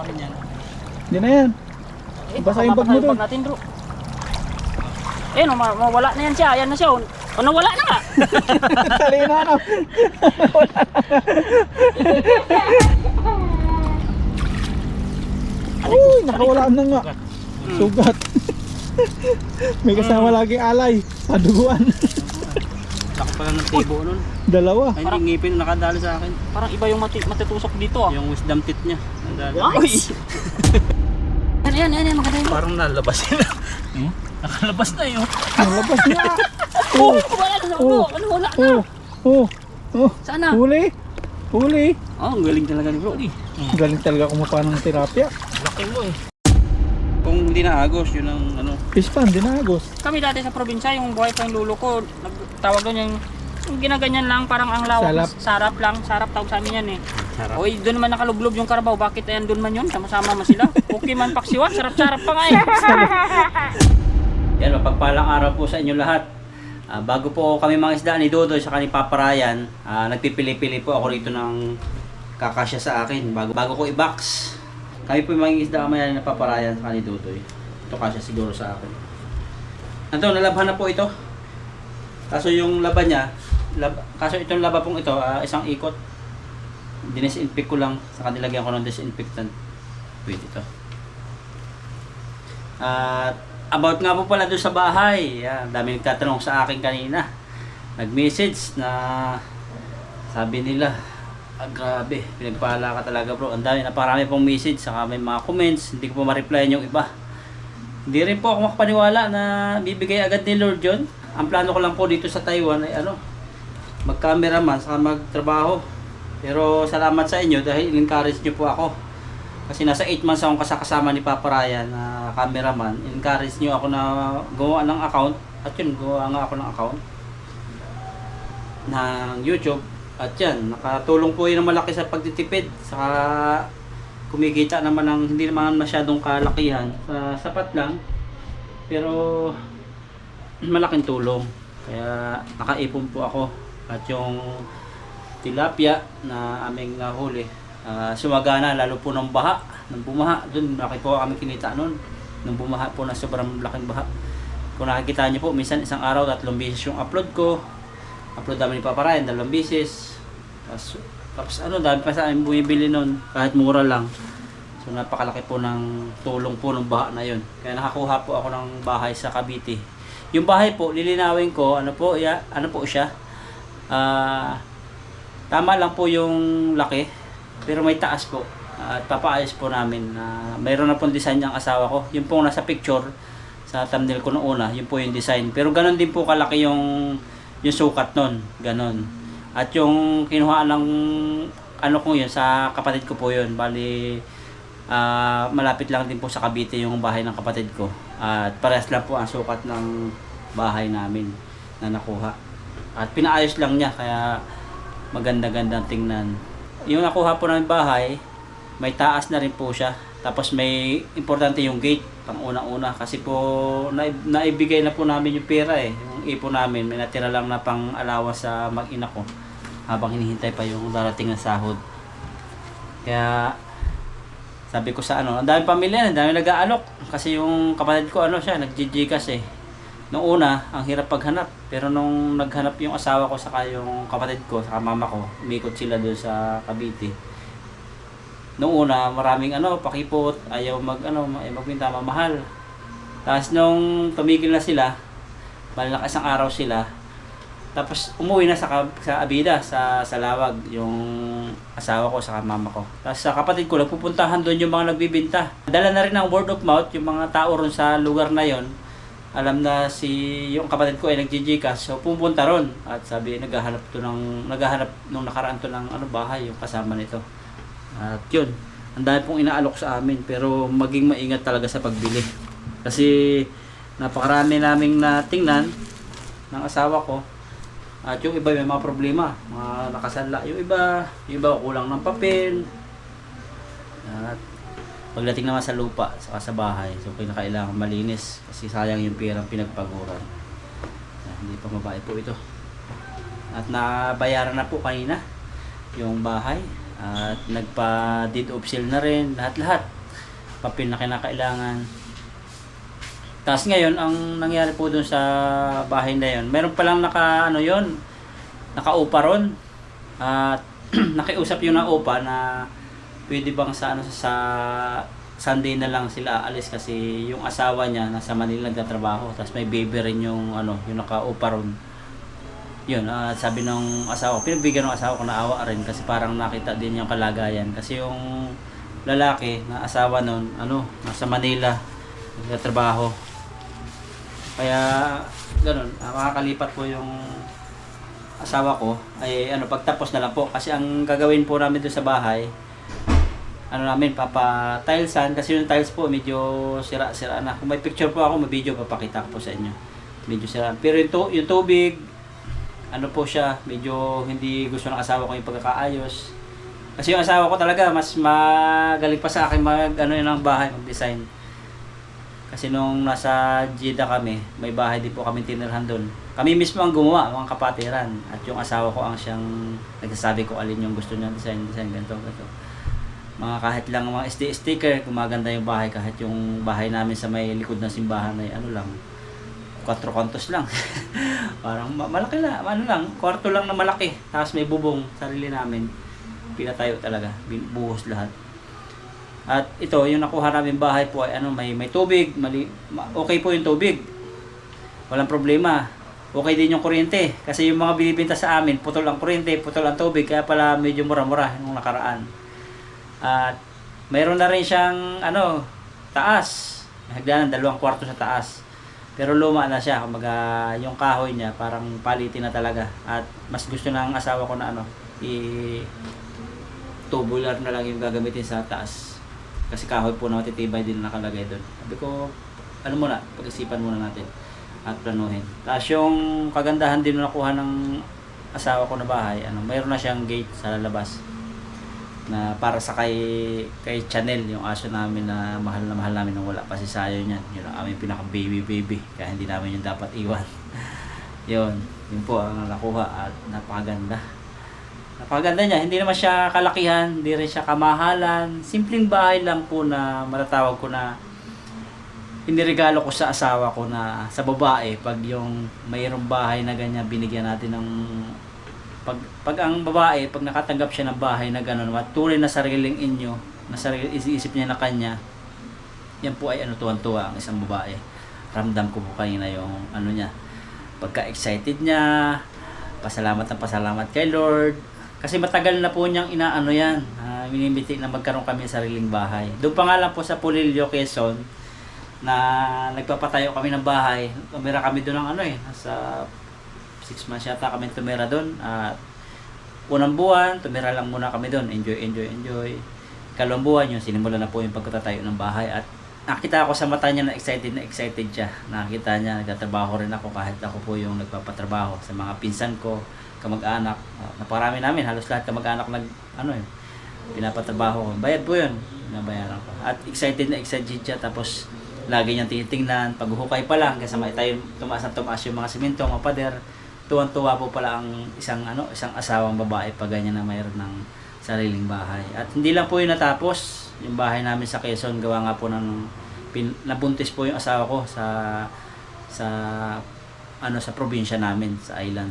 Ganyan. Hindi na yan. Basa yung bag mo doon. natin, bro. Eh, no, mawala na yan siya. Ayan na siya. O, nawala na nga. Tali na na. Uy, nakawala na nga. Sugat. May kasama laging alay. Paduguan. Laki pala ng tibo nun. Dalawa. Ay, hindi ngipin nakadali sa akin. Parang iba yung matitusok dito ah. Yung wisdom teeth niya. Nadali. Uy! Yan, maganda yun. Parang nalabas sila. Nakalabas na yun. Nalabas na. Oh, wala na sa ulo. Ano, wala na. Sana. Huli. Huli. Oh, ang galing talaga ni bro. Galing talaga kumupa ng tilapia. Laki mo eh. Kung hindi na agos, yun ang ano. Fish pan, dinagos. Kami dati sa probinsya, yung buhay pa yung lulo ko, nagtawag doon yung ginaganyan lang, parang ang lawak. Sarap. Sarap tawag sa amin yan eh. Sarap. Oy, doon naman nakaluglob yung karabaw, bakit ayan doon man yun? Sama-sama man sila. Okay man paksiwa, sarap-sarap pa nga eh. Yan, mapagpalang araw po sa inyo lahat. Bago po kami mga isda ni Dodoy sa ni Papa Ryan, nagpipili-pili po ako rito ng kakasya sa akin bago ko i-box. Kami po yung mga isda kamaya na Papa Ryan sa ni Dodoy. Ito kasya siguro sa akin. Ito, nalabhan na po ito. Kaso yung laban niya, kaso itong laba pong ito, isang ikot. Dinisinfect ko lang, saka nilagyan ko ng disinfectant. Pwede ito. At about nga po pala doon sa bahay. Yan, dami nagtatanong sa akin kanina. Nag-message na sabi nila, grabe, pinagpala ka talaga bro. Ang dami, naparami pong message, saka may mga comments, hindi ko po ma-replyan yung iba. Hindi rin po ako makapaniwala na bibigay agad ni Lord John. Ang plano ko lang po dito sa Taiwan ay mag-cameraman, saka magtrabaho. Pero salamat sa inyo dahil in-encourage nyo po ako. Kasi nasa 8 months akong kasama ni Papa Ryan na cameraman. In-encourage nyo ako na gawa ng account. At yun, gawa nga ako ng account ng YouTube. At yan, nakatulong po yun ng malaki sa pagtitipid. Saka kumikita naman ng hindi naman masyadong kalakihan. Sapat lang. Pero malaking tulong. Kaya nakaipon po ako. At yung tilapia na aming nahuli, sumagana lalo po ng baha, ng bumaha. Doon laki po kami kinita noon. Nung bumaha po na sobrang laking baha. Kung nakikita niyo po, minsan isang araw 3 beses yung upload ko. Upload namin ni Papa Ryan 2 beses. Tapos dami pa sa amin bumibili noon kahit mura lang. So napakalaki po ng tulong po ng baha na yun. Kaya nakakuha po ako ng bahay sa Cavite. Yung bahay po, lilinawin ko, ano po siya? Tama lang po yung laki, pero may taas po. At papaayos po namin. Mayroon na pong design ang asawa ko. Yung pong nasa picture sa thumbnail ko noong una, yun po yung design. Pero ganun din po kalaki yung sukat nun. Ganun. At yung kinuha ng ko yun, sa kapatid ko po yun. Bali, malapit lang din po sa Cavite yung bahay ng kapatid ko. At parehas lang po ang sukat ng bahay namin na nakuha. At pinaayos lang niya, kaya maganda-gandang tingnan. Yung nakuha po ng bahay, may taas na rin po siya. Tapos may importante yung gate, pang una-una. Kasi po, naibigay na po namin yung pera eh. Yung ipon namin, may natira lang na pang allowance sa mag-ina ko. Habang hinihintay pa yung darating na sahod. Kaya, sabi ko sa ang dami pamilya, ang dami nag-aalok. Kasi yung kapatid ko, nag-GGCash eh. Noong una, ang hirap paghanap. Pero nung naghanap yung asawa ko saka yung kapatid ko, saka mama ko, umikot sila doon sa Cavite. Noong una, maraming pakipot, ayaw magbinta, mamahal. Tapos nung tumigil na sila, bali na isang araw sila, tapos umuwi na sa Abida, sa Lawag, yung asawa ko saka mama ko. Tapos sa kapatid ko, nagpupuntahan doon yung mga nagbibinta. Dala na rin ng word of mouth, yung mga tao ron sa lugar na yon. Alam na yung kapatid ko ay nag-GGCash, so pumunta ron. At sabi, naghahanap nung nakaraan to ng bahay, yung kasama nito. At yun, ang dami pong inaalok sa amin, pero maging maingat talaga sa pagbili. Kasi napakarami naming natingnan ng asawa ko. At yung iba may mga problema, mga nakasanla. Yung iba kulang ng papel. At pagdating naman sa lupa, saka sa bahay, so kailangan malinis kasi sayang yung pirang pinagpaguran. Hindi pa mabae po ito. At nabayaran na po kanina yung bahay. At nagpa-deed of sale na rin, lahat-lahat. papel na kinakailangan. Tapos ngayon, ang nangyari po dun sa bahay na yun, meron palang nakaupa ron. At nakiusap yung naupa na pwede bang sa Sunday na lang sila aalis kasi yung asawa niya nasa Manila nagtatrabaho. Tapos may baby rin yung yung nakaupa ron. Yun, sabi ng asawa ko, pinagbigyan ng asawa ko na awa rin kasi parang nakita din yung kalagayan. Kasi yung lalaki na asawa nun, nasa Manila nagtatrabaho. Kaya ganun, makakalipat po yung asawa ko ay pagtapos na lang po kasi ang gagawin po namin doon sa bahay papa-tilesan kasi yung tiles po medyo sira-sira na. Kung may picture po ako, may video papakita ko po sa inyo. Medyo sira. Pero yung tubig po siya, medyo hindi gusto ng asawa ko yung pagkakaayos. Kasi yung asawa ko talaga mas magaling pa sa akin ng bahay, mag-design. Kasi nung nasa Jeddah kami, may bahay din po kami tinirhan doon. Kami mismo ang gumawa, mga kapatiran. At yung asawa ko ang siyang nagsasabi ko alin yung gusto niya design, ganito. Mga kahit lang mga SD sticker, gumaganda yung bahay. Kahit yung bahay namin sa may likod ng simbahan ay 4 kantos lang. Parang malaki na, kwarto lang na malaki. Tapos may bubong, sarili namin. Pinatayo talaga, buhos lahat. At ito, yung nakuha namin bahay po ay may tubig, okay po yung tubig. Walang problema. Okay din yung kuryente. Kasi yung mga binibenta sa amin, putol ang kuryente, putol ang tubig. Kaya pala medyo mura-mura nung nakaraan. At mayroon na rin siyang taas. Hagdanan, 2 kwarto sa taas. Pero luma na siya. Kumbaga, yung kahoy niya parang palitin na talaga. At mas gusto ng asawa ko na tubular na lang yung gagamitin sa taas. Kasi kahoy po na matitibay din nakalagay doon. Sabi ko, pag-isipan muna natin at planuhin. Tapos yung kagandahan din na nakuha ng asawa ko na bahay, mayroon na siyang gate sa lalabas na para sa kay Chanel, yung aso namin na mahal namin nung wala pa si Sayo niyan. Yun ang aming pinaka baby. Kaya hindi namin yung dapat iwan. yun po ang nakuha at napakaganda. Napakaganda niya, hindi naman siya kalakihan, hindi rin siya kamahalan. Simpleng bahay lang po na matatawag ko na iniregalo ko sa asawa ko na sa babae. Pag yung mayroong bahay na ganyan, binigyan natin ng pag ang babae, pag nakatanggap siya ng bahay na gano'n, tunay na sariling inyo, na isip niya na kanya, yan po ay tuwan-tuwa ang isang babae. Ramdam ko po kanina yung niya, pagka-excited niya, pasalamat kay Lord. Kasi matagal na po niyang yan. Minimiti na magkaroon kami ng sariling bahay. Doon pa nga lang po sa Pulilio, Quezon, na nagpapatayo kami ng bahay. Tumira kami doon ng nasa 6 months yata kami tumira doon. At unang buwan, tumira lang muna kami doon. Enjoy. Ikalawang buwan yun, sinimula na po yung pagtatayo ng bahay. At nakita ako sa mata niya na excited siya. Nakita niya, nagtatrabaho rin ako kahit ako po yung nagpapatrabaho sa mga pinsan ko, kamag-anak. Naparami namin, halos lahat kamag-anak pinapatrabaho ko. Bayad po yun, nabayaran ko. At excited siya, tapos lagi niyang tinitingnan, paghuhukay pa lang, kasama tayo tumaas yung mga simento, mga pader. Tuwan-tuwa po pala ang isang asawang babae pag ganyan na mayroon ng sariling bahay. At hindi lang po yun natapos, yung bahay namin sa Quezon, gawa nga po nabuntis po yung asawa ko sa probinsya namin, sa island.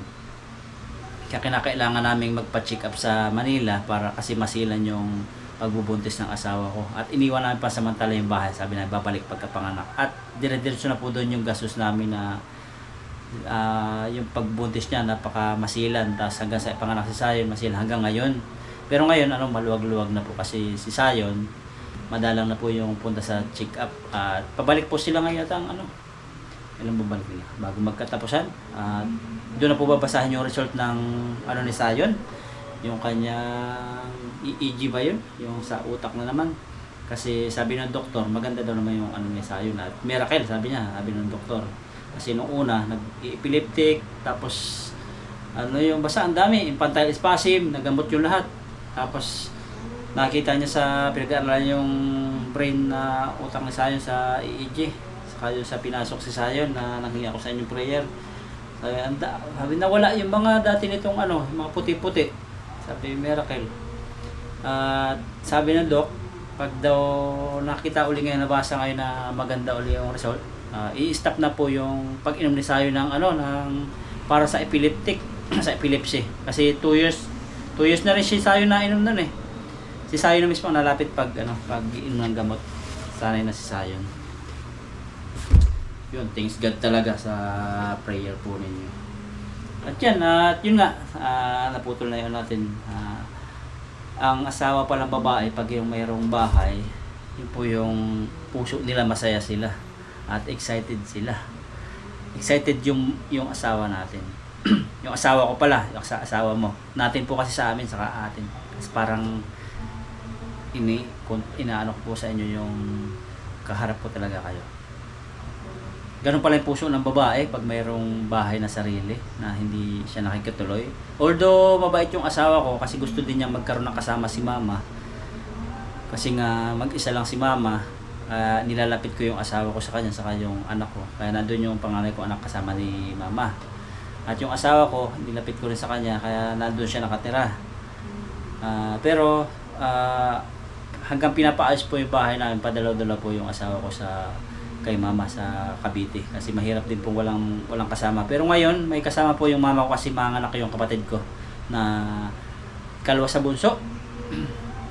Kaya kinakailangan naming magpa-check up sa Manila para kasi masilan yung pagbubuntis ng asawa ko. At iniwan namin pansamantala yung bahay. Sabi na babalik pagkapanganak. At dire-diretso na po doon yung gastos namin na yung pagbuntis niya napaka-masilan. Tapos hanggang sa panganak si Sayon, masilan hanggang ngayon. Pero ngayon, maluwag-luwag na po kasi si Sayon, madalang na po yung punta sa check up. At pabalik po sila ngayon at ilang babalik nila bago magkatapusan. Doon na po babasahin yung result ng ni Sayon, yung kanyang EEG ba yun, yung sa utak na naman. Kasi sabi ng doktor, maganda daw naman yung ni Sayon at miracle, sabi ng doktor. Kasi nung una, nag-epileptic, tapos yung basta ang dami, infantile spasm, nagamot yung lahat. Tapos nakita niya sa pinag-aaralan yung brain na utak ni Sayon sa EEG. Saka sa pinasok si Sayon na nanghingi ako sa inyong prayer. Sabi na wala yung mga dati nitong mga puti-puti. Sabi miracle. Sabi ng doc, pag daw nakita uli ngayon, nabasa ngayon na maganda uli yung result, i-stop na po yung pag-inom ni Sayo ng para sa epileptic, sa epilepsy. Kasi 2 years na rin si Sayo na inom nun eh. Si Sayo na mismo ang nalapit pag inom ng gamot. Sanay na si Sayo. Yun, thanks God talaga sa prayer po ninyo. At yan, yun nga, naputol na yun natin. Ang asawa palang babae, pag yung mayroong bahay, yun po yung puso nila, masaya sila. At excited sila. Excited yung asawa natin. Yung asawa ko pala, yung asawa mo. Natin po kasi sa amin, saka atin. Kasi parang inaano ko po sa inyo yung kaharap ko talaga kayo. Ganun pala yung puso ng babae pag mayroong bahay na sarili na hindi siya nakikituloy. Although mabait yung asawa ko kasi gusto din niya magkaroon ng kasama si mama. Kasi nga mag-isa lang si mama, nilalapit ko yung asawa ko sa kanya, saka yung anak ko. Kaya nandun yung panganay ko anak kasama ni mama. At yung asawa ko, nilapit ko rin sa kanya, kaya nandun siya nakatira. Pero hanggang pinapaayos po yung bahay namin, padalaw-dalaw po yung asawa ko kay mama sa Cavite kasi mahirap din po walang kasama. Pero ngayon may kasama po yung mama ko kasi manganak yung kapatid ko na kalwa sa bunso.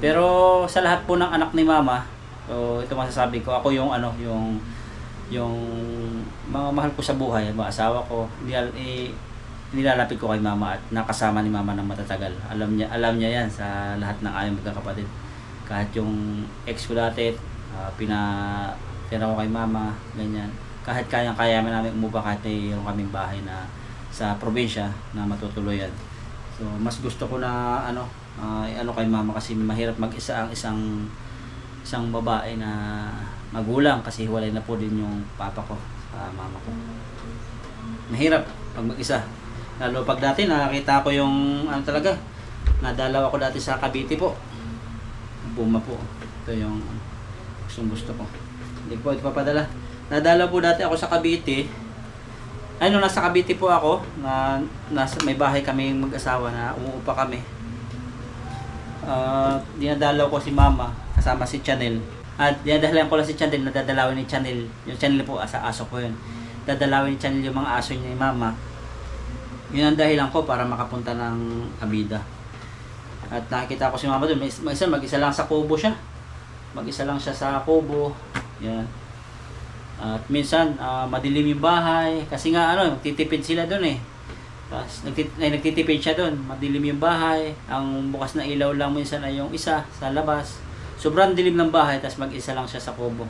Pero sa lahat po ng anak ni mama, so ito masasabi ko, ako yung yung mga mahal ko sa buhay, mga asawa ko, nilalapit ko kay mama at nakasama ni mama ng matatagal. Alam niya yan sa lahat ng aming magkakapatid. Kahit yung ex ko dati, tira ko kay mama, ganyan. Kahit kaya namin umupa kahit mayroon kaming bahay na sa probinsya na matutuluyan. So, mas gusto ko na kay mama kasi mahirap mag-isa ang isang babae na magulang kasi hiwalay na po din yung papa ko sa mama ko. Mahirap pag mag-isa. Lalo pag dati nakakita ko yung talaga, nadalaw ako dati sa Cavite po. Puma po. Ito yung gusto ko. Hindi po ito papadala. Nadala po dati ako sa Cavite. Nung nasa Cavite po ako, may bahay kami mag-asawa na umuupa kami. Dinadalaw ko si mama, kasama si Chanel. At dinadalaw ko lang si Chanel, nadadalawin ni Chanel. Yung Chanel po, aso ko yun. Dadalawin ni Chanel yung mga aso niya ni mama. Yun ang dahilan ko para makapunta ng Abida. At nakikita ko si mama doon, mag-isa lang sa kubo siya. Mag-isa lang siya sa kubo. Yan. At minsan madilim yung bahay kasi nga magtitipid sila doon eh. Tapos nagtitipid siya doon, madilim yung bahay. Ang bukas na ilaw lang minsan ay yung isa sa labas. Sobrang dilim ng bahay, tapos mag-isa lang siya sa kubo.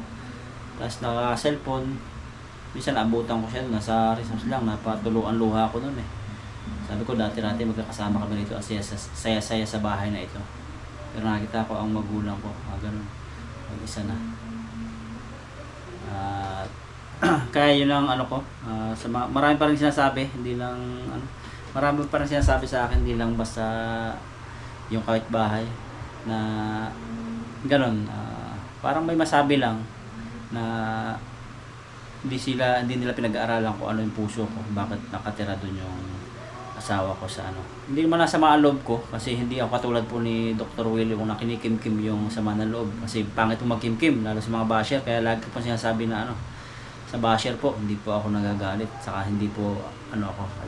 Tapos naka-cellphone. Minsan abutan ko siya, nasa resource lang, napatuluan luha ko doon eh. Sabi ko dati-dati magkakasama kami rito, saya-saya sa bahay na ito. Pero nakita ko ang magulang ko, ganun. Mag-isa na. Kaya yun ang ko, marami pa rin sinasabi, hindi lang marami pa rin sinasabi sa akin, hindi lang basta yung kahit bahay na gano'n, parang may masabi lang na hindi nila pinag-aaralan kung ano yung puso ko, bakit nakatira doon yung asawa ko sa Hindi naman nasa loob ko kasi hindi ako katulad po ni Dr. Willie kung nakinikim-kim yung sama ng loob kasi pangit po magkim-kim lalo sa mga basher, kaya lagi po sinasabi na sa basher po hindi po ako nagagalit, saka hindi po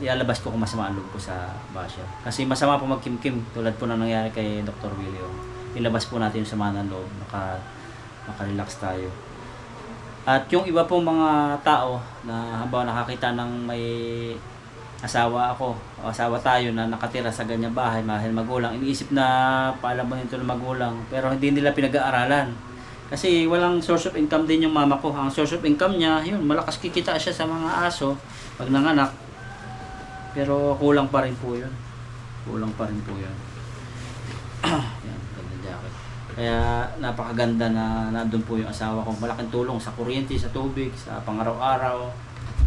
ilalabas ko kung masama ang loob ko sa basher kasi masama po magkim-kim tulad po na nangyari kay Dr. Willie. Ilabas po natin yung sama ng loob, maka-relax tayo. At yung iba pong mga tao na halimbawa nakakita ng may asawa tayo na nakatira sa ganyang bahay, mahal magulang, iniisip na paalam mo nito ng magulang, pero hindi nila pinag-aaralan. Kasi walang source of income din yung mama ko. Ang source of income niya, yun, malakas kikita siya sa mga aso pag nanganak. Pero kulang pa rin po yun. Yan, ganda jacket. Kaya napakaganda na nandun po yung asawa ko. Malaking tulong sa kuryente, sa tubig, sa pang-araw-araw.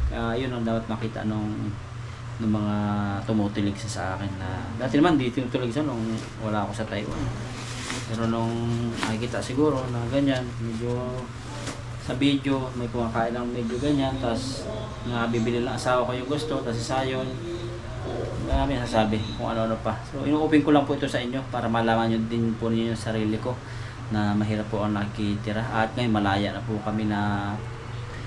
Kaya yun ang dapat makita ng mga tumutulig sa akin na dati naman di tinutulig sa nung wala ako sa Taiwan. Pero nung nakikita siguro na ganyan, medyo sa video may kumakain ng medyo ganyan, tapos bibili lang asawa ko yung gusto, tapos sayon. Marami sasabi kung ano-ano pa. So inuupin ko lang po ito sa inyo para malaman nyo din po ninyo yung sarili ko. na mahirap po ang nakikitira. At ngayon malaya na po kami na,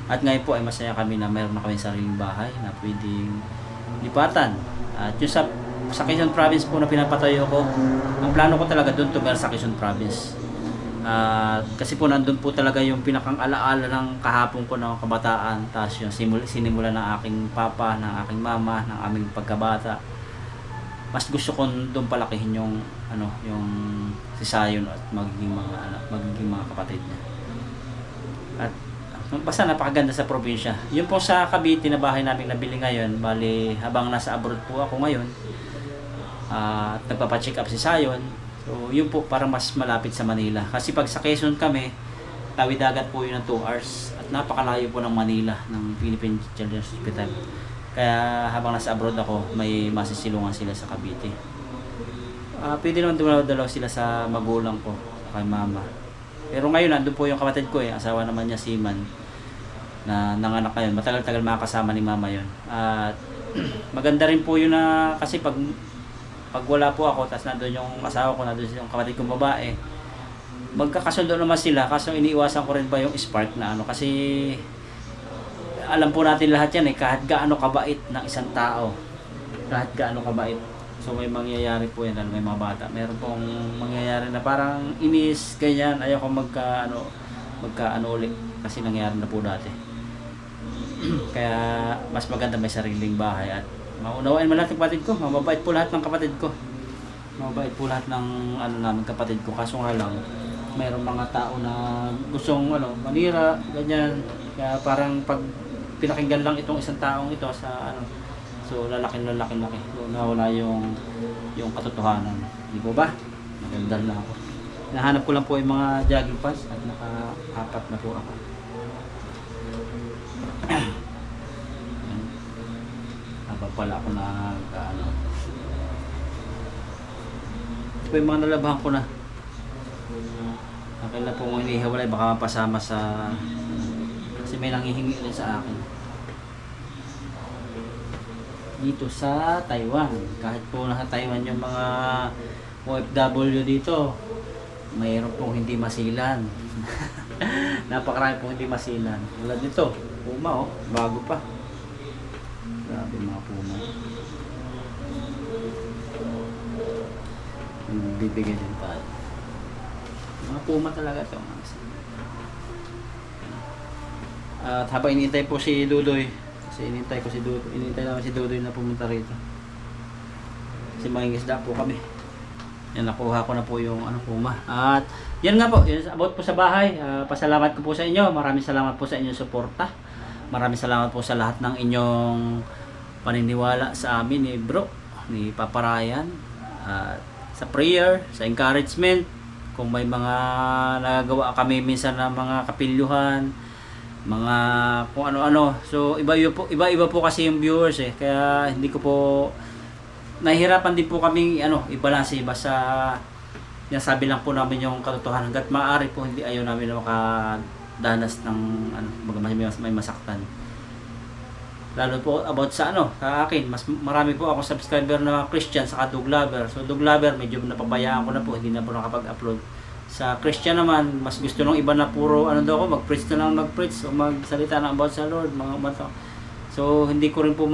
at ngayon po ay masaya kami na mayroon na kami sariling bahay na pwedeng lipatan. At yung sa Quezon Province po na pinapatayo ko, ang plano ko talaga doon tumira sa Quezon Province. Kasi po nandun po talaga yung pinakang alaala ng kahapon ko ng kabataan, tapos yung sinimula ng aking papa, ng aking mama, ng aming pagkabata. Mas gusto ko doon palakihin yung yung si Sayon at magiging mga kapatid niya. At basta napakaganda sa probinsya. Yung po sa Cavite na bahay namin nabili ngayon, bali habang nasa abroad po ako ngayon, at nagpapa-check up si Sayon. So, yun po parang mas malapit sa Manila. Kasi pag sa Quezon kami, tawid dagat po yun ng 2 hours. At napakalayo po ng Manila, ng Philippine Children's Hospital. Kaya habang nasa abroad ako, may masisilungan sila sa Cavite. Pwede naman dumalaw sila sa magulang ko, kay mama. Pero ngayon, nandun po yung kapatid ko asawa naman niya si Man, na nanganak ngayon. Matagal-tagal makakasama ni mama yun. At maganda rin po yun na, kasi pag wala po ako, tapos nandun yung asawa ko, nandun yung kapatid kong babae, magkakasundo naman sila. Kaso iniiwasan ko rin ba yung spark na kasi alam po natin lahat yan kahit gaano kabait ng isang tao, kahit gaano kabait, so may mangyayari po yan, may mga bata, meron pong mangyayari na parang inis, ganyan, ayaw ko magkaano ulit, kasi nangyayari na po dati. Kaya mas maganda may sariling bahay at maunawain man lahat ng kapatid ko. Mababait po lahat ng kapatid ko. Mababait po lahat ng namin kapatid ko. Kaso nga lang, mayroong mga tao na gustong manira, ganyan. Kaya parang pag pinakinggan lang itong isang taong ito sa so lalaki. So nawala yung katotohanan. Di po ba? Magandal na ako. Nahanap ko lang po yung mga jogging pants at naka-apat na po ako. Habang pala ako ito po yung mga nalabahan ko na. Akin na po kung inihiwalay, baka mapasama sa kasi may nanghihingi rin sa akin dito sa Taiwan. Kahit po nasa Taiwan yung mga OFW dito, mayroon pong hindi masilan. Napakarami pong hindi masilan. Wala dito, Puma bago pa. Grabe mga Puma. Bibigyan din tayo. Mga Puma talaga ito. At habang inintay po si Dudoy, kasi inintay namin si Dudoy na pumunta rito. Kasi mangingisda po kami. Yan, nakuha ko na po yung Puma. At yan nga po, yun about po sa bahay. Pasalamat ko po sa inyo. Maraming salamat po sa inyong suporta. Maraming salamat po sa lahat ng inyong paniniwala sa amin ni Bro, ni Papa Ryan. Sa prayer, sa encouragement. Kung may mga nagagawa kami minsan ng mga kapilyuhan, mga kung ano-ano. So iba-iba po kasi yung viewers kaya hindi ko po nahihirapan din po kami i-balance. Basta sabi lang po namin yung katotohanan. Hangga't maaari po hindi ayaw namin na makadanas ng may masaktan. Lalo po about sa sa akin, mas marami po ako subscriber na Christian sa Dog Lover. So Dog Lover medyo napabayaan ko na po, hindi na po nakapag-upload. Sa Christian naman, mas gusto nung iba na puro mag-preach na lang mag-preach o magsalita na about sa Lord, mga bato. So hindi ko rin po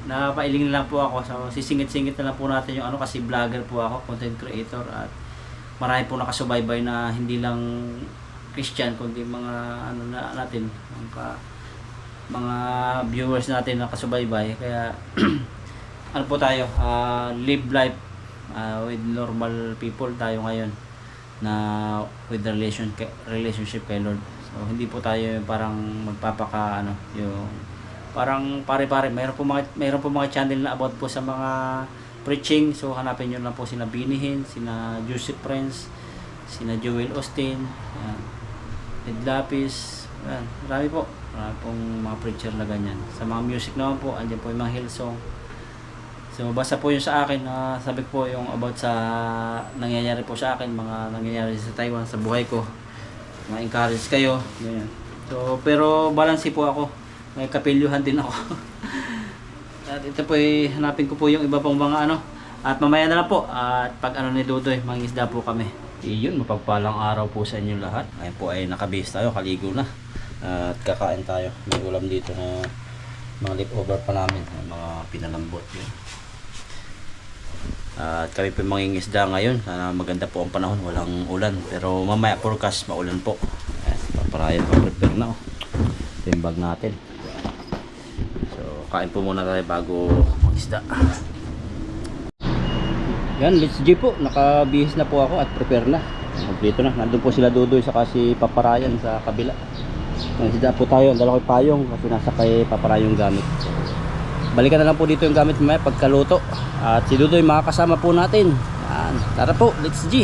napailing na lang po ako. So sisingit-singit na lang po natin yung kasi vlogger po ako, content creator, at marami po nakasubaybay na hindi lang Christian kundi mga natin, mga viewers natin na kasubaybay. Kaya po tayo, live life with normal people tayo ngayon na with relationship kay Lord. So hindi po tayo parang magpapaka yung parang pare-pare. Mayroon po mga channel na about po sa mga preaching. So hanapin niyo lang po sina Binihin, sina Joseph Prince, sina Joel Austin, Ed Lapis, marami po. Marami pong mga preacher na ganyan. Sa mga music naman po, andyan po yung mga Hillsong. So basta po yung sa akin, sabi po yung about sa nangyayari po sa akin, mga nangyayari sa Taiwan, sa buhay ko. Ma-encourage kayo. Ganyan. So pero balance po ako. May kapilyuhan din ako. At ito po hanapin ko po yung iba pong mga At mamaya na lang po, at pag ano ni Dudoy, mangingisda po kami. Iyon, mapagpalang araw po sa inyong lahat. Ngayon po ay nakabihis tayo, kaligo na. At kakain tayo. May ulam dito na mga leftover pa namin, mga pinalambot yun. At kami po mangingisda ngayon. Sana maganda po ang panahon, walang ulan. Pero mamaya forecast, maulan po. Ayan, paparayan pa, prepare na. Ito yung bag natin. So, kain po muna tayo bago mangisda. Yan, let's G po. Nakabihis na po ako at prepare na. Kompleto na. Nandun po sila Dudoy saka si Paparayan sa kabila. Nangisda po tayo. Ang dala ko yung payong kasi nasa kay Paparayong gamit. Balikan na lang po dito yung gamit mamaya pagkaluto. At si Dudoy makakasama po natin. Yan. Tara po, let's G.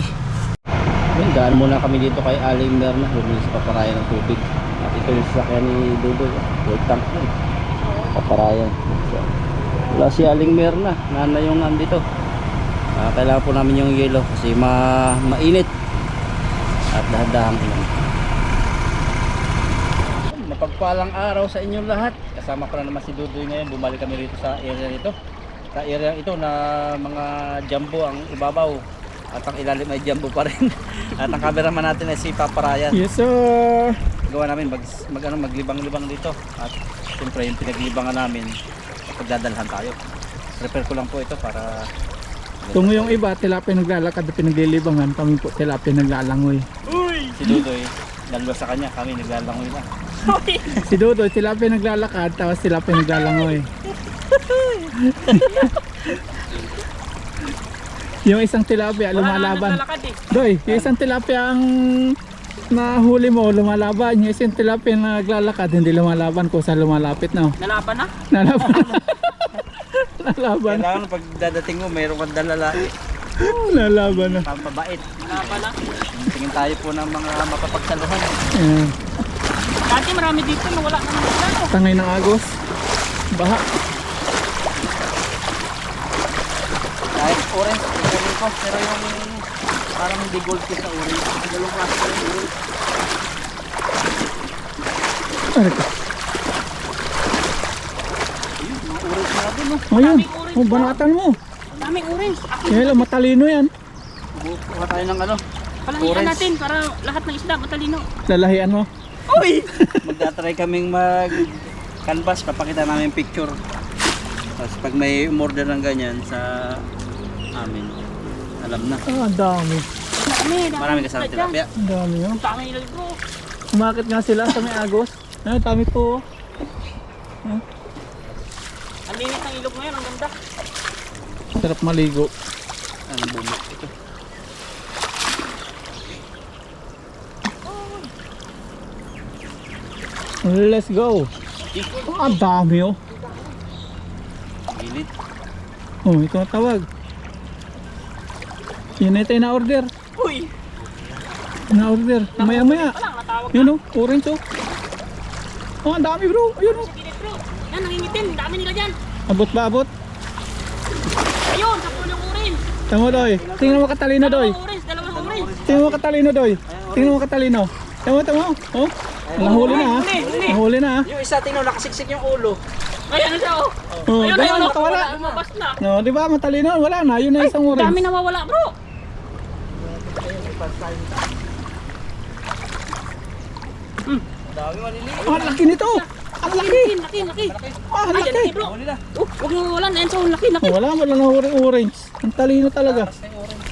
Yan, daan muna kami dito kay Aling Merna. Bumili si Paparayan ng tubig. At ito yung sasakyan ni Dudoy. Full tank na. Paparayan. So, wala si Aling Merna. Nana yung nandito. Kailangan po namin yung yelo kasi mainit at dahan-dahang ilan. Mapagpalang araw sa inyong lahat. Kasama ko na naman si Dudoy ngayon. Bumalik kami rito sa area nito. Sa area ito na mga jumbo ang ibabaw at ang ilalim ay jumbo pa rin. At ang cameraman natin ay si Paparayan. Yes sir. Gawa namin maglibang-libang dito. At siyempre yung pinaglibangan namin pagdadalhan tayo. Prepare ko lang po ito para Kung yung iba, tilapia naglalakad at pinaglilibangan, kami po tilapia naglalangoy. si Dudoy, dalawa sa kanya, kami naglalangoy na. Si Dodo, tilapia naglalakad, tapos tilapia naglalangoy. Yung isang tilapia lumalaban. Doy, yung isang tilapia ang nahuli mo, lumalaban. Yung isang tilapia naglalakad, hindi lumalaban kung saan lumalapit na. Nalaban na? Nalaban. Nalaban. Kailangan pag dadating mo, mayroon kang dalala. Nalaban na. Pampabait. Nalaban na? Tingin tayo po ng mga mapapagsaluhan. Ayan. Dati marami dito na wala naman sila, no? Tangay ng agos. Baha. Kahit orange, orange ko. Pero yung parang hindi gold kiss na orange. Ang dalawang klase ko yung orange. Ano ka? Ayun, mga orange na din, no? Ayun. Oh, banatan mo. Daming orange. Ako, Kaya lang, matalino yan. Kuha tayo ng ano. palahian Orange. natin para lahat ng isda matalino. Lalahian mo. Uy! Magtatry kaming mag-canvas. Papakita namin picture. Tapos pag may umorder ng ganyan sa amin, alam na. Ah, ang dami. Marami kasama tilapia. Ang dami yun. Ang dami nila ko. Umakit nga sila sa may agos. Ay, dami po. Ang linis ng ilog ngayon, ang ganda. Sarap maligo. Ano bumot ito? Let's go. Oh, ang dami oh. Gilit. Oh, ito ang tawag. Yun na ito yung na-order. Uy! Na-order. Maya-maya. Walang natawag Yun oh, orange oh. Oh, ang dami bro. Ayun oh. Sige, bro. Yan, nangingitim. Ang dami nila dyan. Abot ba abot? Ayun, sa pulong orange. Tama mo doy. Tingnan mo katalino doy. Dalawang orange. Tingnan mo katalino doy. Tingnan mo katalino. Tama. Oh. Nahuli na ah. Nahuli na ah. Yung isa, tingnan, nakasiksik yung ulo. Ay, ano siya, oh. Oh, Ayun, ganun, ayun, nakawala. lumabas na. No, di ba matalino? Wala na. Yun na isang Ang orange. dami nawawala, bro. Dami maliliit. Ah, ang laki nito. Ang laki. Laki. Ah, ang Ay, laki. laki, bro. Huli na. Huwag mo mawalan. Ayan, so, laki. Oh, wala na orange. Ang talino talaga. Basta yung orange.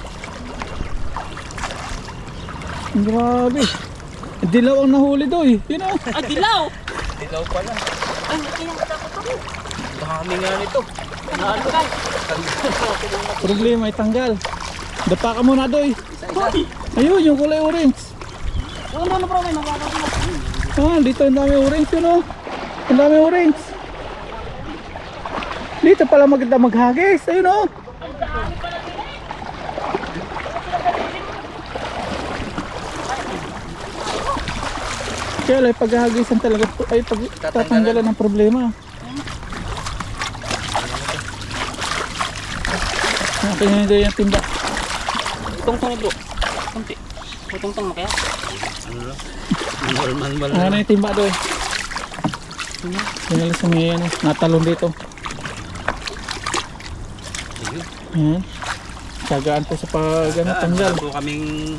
Grabe. Dilaw ang nahuli doy. Yun oh. Ay, dilaw. Dilaw pala. Ay, laki yung takot ako. Dami nga nito. Nalagay. Problema ay tanggal. Dapa ka muna doy. Uy! Ayun, yung kulay orange. Ano, bro, may mababag na. Ah, dito ang dami orange yun oh. Ang dami orange. Dito pala maganda maghagis. Ayun oh. Kaya lang paghahagisan talaga ay tatanggalan ng problema. Natin yung yung timba. Tungtong, bro. Kunti. Tungtong mo kaya? Ano lang? Normal ba Ano yung timba doy? Tingnan sa may ano, natalon dito. Ayan. Tagaan po sa tanggal. Wala po kaming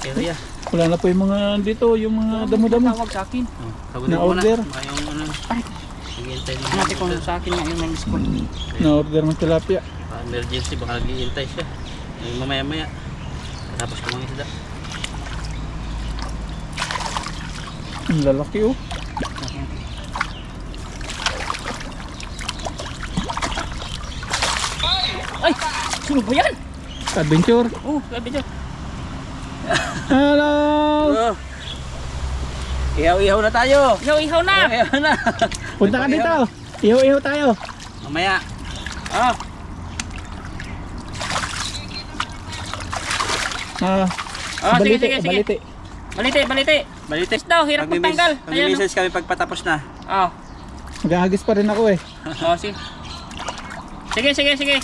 area. Wala na po yung mga dito, yung mga damo-damo. Tawag sa akin. Na order. Yung ano, Ay, hihintay mo. natin kung sa akin nga yung may school. Na order ng tilapia. Emergency, baka naghihintay siya. Yung mamaya-maya. Tapos ko mga isda. Ang lalaki oh. Ay, sino ba yan? Adventure. Oh, sabi dyan. Hello! Ihaw-ihaw na tayo! Ihaw na! Ihaw na! Punta ka dito. Ihaw-ihaw tayo. Mamaya. Sige, sige, sige. Balite. Balite. Balitik Daw, hirap magtanggal. Ayan, Mag-message kami pagpatapos na. Oh. Magahagis pa rin ako eh. Oh, sige. Sige.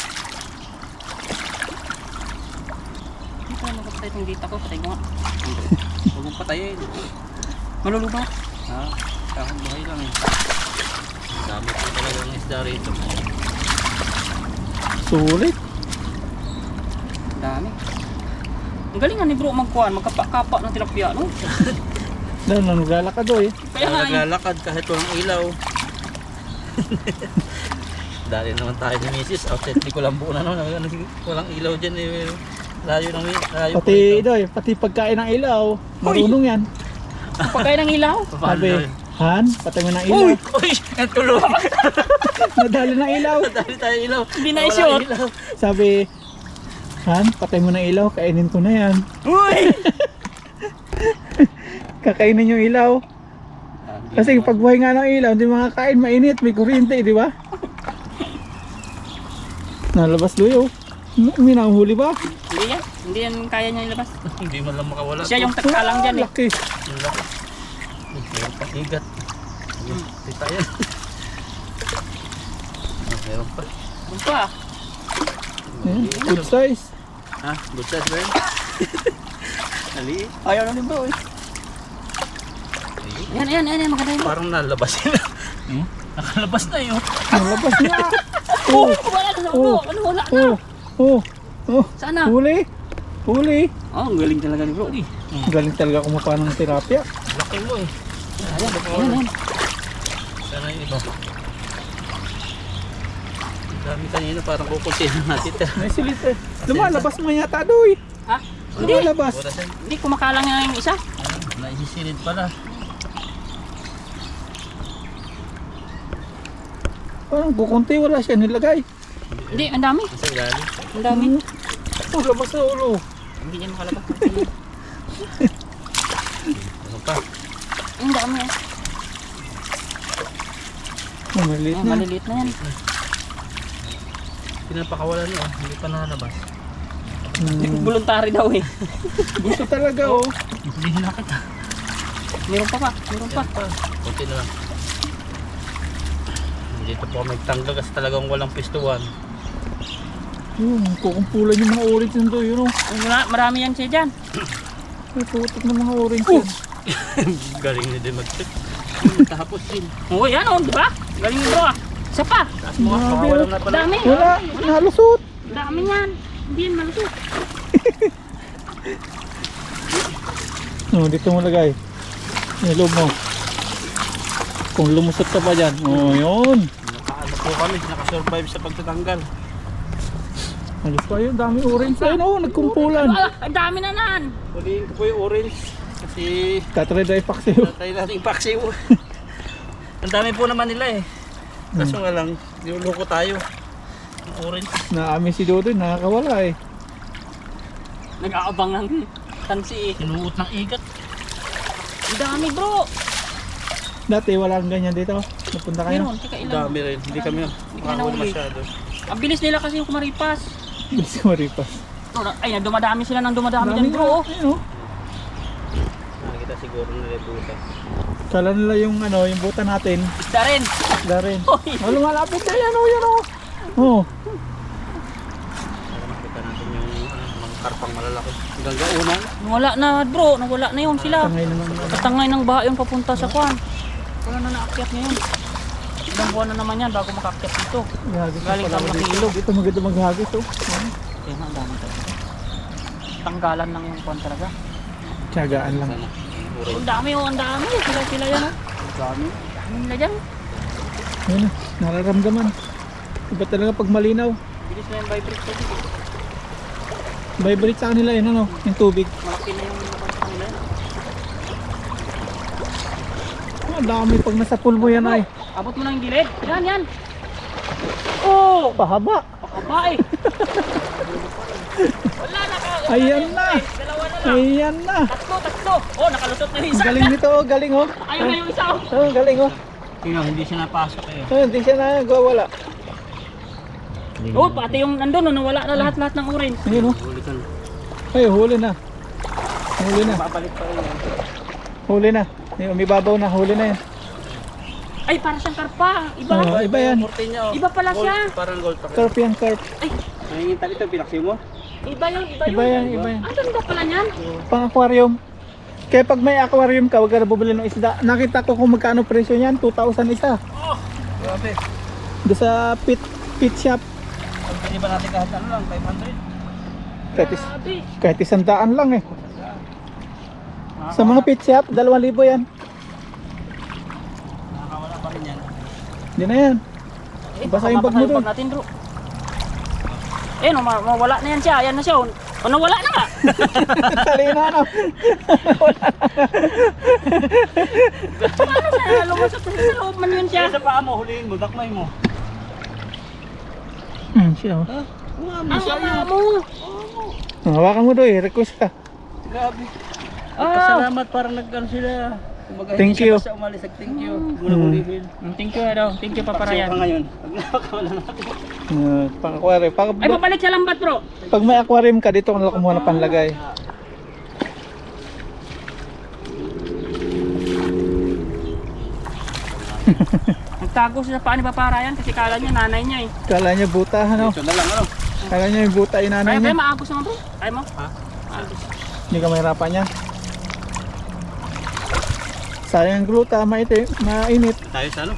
Ito, magpatay itong dita ko. Patay ko nga. Huwag mong patayin. Malulubat. Kahit buhay lang eh. Dami po talaga ng isda rito. Sulit. Dami. Ang galing nga ni bro magkuhan. Magkapa-kapa ng tilapia, no? Dahil naglalakad oh eh. Kaya nga, Naglalakad kahit walang ilaw. Dali naman tayo ni Mrs. Outlet di ko lang buo na no. Walang ilaw dyan eh. Layo Pati po rito. doy, pati pagkain ng ilaw. Marunong yan. pagkain ng ilaw. Sabi, Han, patay mo ng ilaw. Uy! Ang tuloy! Nadali ng ilaw. Dali tayo ilaw. Hindi na Wala i-shoot. ilaw. Sabi, Han, patay mo ng ilaw, kainin ko na yan. Uy! Kakainin yung ilaw. Kasi pag buhay nga ng ilaw, hindi makakain, mainit, may kuryente, di ba? Nalabas doy oh. May nahuhuli ba? Hindi yan kaya niya ilabas. Hindi man lang makawala. Siya yung tagkalang dyan eh. Laki. Ang laki. Meron pang igat. Tita yan. Meron pa. Ano pa? Ayan, good size. Ha? Good size ba yun? Ali? Ayaw na ni bro eh. Yan, maganda yun. Parang nalabas yun. Nakalabas na yun. Nalabas na. Oh, wala na sa bro. Ano, wala na. Oh. Sana. Huli. Oh, ang galing talaga ni bro. Galing talaga kumupa ng tilapia. Laki mo eh. Ayan. Sana yung iba. Ang dami kanina parang kukunti na natin. May silit eh. Lumalabas mo yata doy. Ha? Hindi. Lumalabas. Wala siya. Hindi, kumakalang nga yung isa. Naisisilid pala. Parang kukunti, wala siya nilagay. Hindi, ang dami. Nasa ilalim. Ang dami. Oh, labas sa ulo. Hindi yan makalabas. Ano pa? Ang dami eh. Oh, maliit Oh, na. maliliit na yan. Pinapakawalan nyo. Hindi pa nalabas. Voluntary daw eh. Gusto talaga oh. Hindi na kita. Meron pa. Kunti na lang. Dito po may tanggal kasi talagang walang pistuan. Yun, kukumpulan yung mga orange nito, yun oh. Marami yan siya dyan. May putot ng mga orange yan. Galing na din mag-trip. Tapos din. Oo, yan oh, di ba? Galing ni bro ah. Isa pa. Taas mo nga, Grabe, makawalan na pala. Dami. Wala, nalusot. Dami yan. Hindi yan malusot. No, dito mo lagay. Yung loob mo. Kung lumusot ka pa dyan. Oh, yun. Nakaano po kami, nakasurvive sa pagtatanggal. Alis pa yun, dami orange. Ayun oh, nagkumpulan. Ang dami na nan. Huliin ko po yung orange. Kasi Tatry dahil paksiw. tatay natin yung paksiw. Ang dami po naman nila eh. Kaso nga lang, niluloko tayo. Ang orange. Naami si Dodoy, nakakawala eh. Nag-aabang ng tansi eh. Sinuot ng igat. Ang dami bro. Dati walang ganyan dito. Napunta kayo. Meron, teka Ang ilan. dami rin. Hindi kami makahuli nahuli. masyado. Ang bilis nila kasi yung kumaripas. Bilis ko maripas. Ay, dumadami sila ng dumadami dyan bro. Ayun oh. Nakikita siguro nila yung butas. Kala nila yung ano, yung buta natin. Isda rin. Isda rin. Hoy. Oh, lumalapit na yan oh, yan oh. Oh. Para makita natin yung mga karpang malalaki. Hanggang gaunan. Nawala na bro, nawala na yun sila. Tangay naman. Patangay ng baha yung papunta sa kwan. Wala na naakyat ngayon. Ilang buwan na naman yan bago makaakyat dito. Gagis Galing pala kang dito. makilog. Dito maganda maghagis oh. Eh Ayun, ang dami talaga. Tanggalan lang yung kwan talaga. Tiyagaan lang. Ang dami oh, ang dami. Sila yan oh. Ang dami. Ang dami nila dyan. Ayun, nararamdaman. Iba talaga pag malinaw. Bilis na yung vibrate ko dito. Vibrate sa kanila yun, ano, yung tubig. Malaki na yung naman sa kanila. Ang dami pag nasa pool mo yan ay. Abot mo na yung gilid. Yan. Oh! Pahaba. Pakaba eh. Wala na ka. Ayan na. Dalawa na lang. Ayan na. Tatlo. Oh, nakalusot na yung isa. Galing nito, oh, galing oh. Ayaw na yung isa oh. Oh, galing oh. Tingnan, hindi siya napasok eh. Oh, hindi siya nagwawala. Oh, pati yung nandun oh, nawala na lahat ng orange. Ayun oh. Huli ka na. Ay, huli na. Huli na. Babalik pa rin yan. Huli na. Yung umibabaw na, huli na yan. Ay, para siyang karpa. Iba. Iba yan. Murti niya oh. Iba pala siya. Parang gold pa. Carp yan, carp. Nangingitan ito, pinaksi mo? Iba yun. Iba yan, iba yan. Ang ganda pala niyan. Pang aquarium. Kaya pag may aquarium ka, wag ka na bumili ng isda. Nakita ko kung magkano presyo niyan, 2,000 isa. Oh, grabe. Doon sa pit shop. Ang pili ba natin kahit ano lang, 500? Grabe. Kahit 100 lang eh. Sa mga pit shop, 2,000 yan. Nakakawala pa rin yan. Hindi na yan. Basa yung bag mo doon. natin, bro. Eh, no, mawala na yan siya. Ayan na siya. O, nawala na nga. Tali na ano. Paano siya? Lumusot na sa loob man yun siya. Sa paa mo, huliin mo, dakmay mo. Siya oh. Ang ama mo. Hawakan mo doon eh, request ka. Grabe. Ah. Salamat, parang nag-ano sila. Kumbaga, Thank hindi siya you. basta umalis, thank you. Muna hulihin. Thank you, daw. Thank you, Paparayan. Paksiw ka ngayon. Pag nakakawala natin. Pang aquarium. Ay, babalik sa lambat, bro. Pag may aquarium ka, dito ka na kumuha ng panlagay. Nagtago siya sa paa ni Paparayan kasi kala niya nanay niya eh. Kala niya buta, ano? Ito na lang, ano? Kala niya yung buta yung nanay Kaya niya. maagos naman, bro. Kaya mo? Ha? Maagos. Hindi ka mahirapan niya. Sayang gluta, mainit. Tayo sa ano?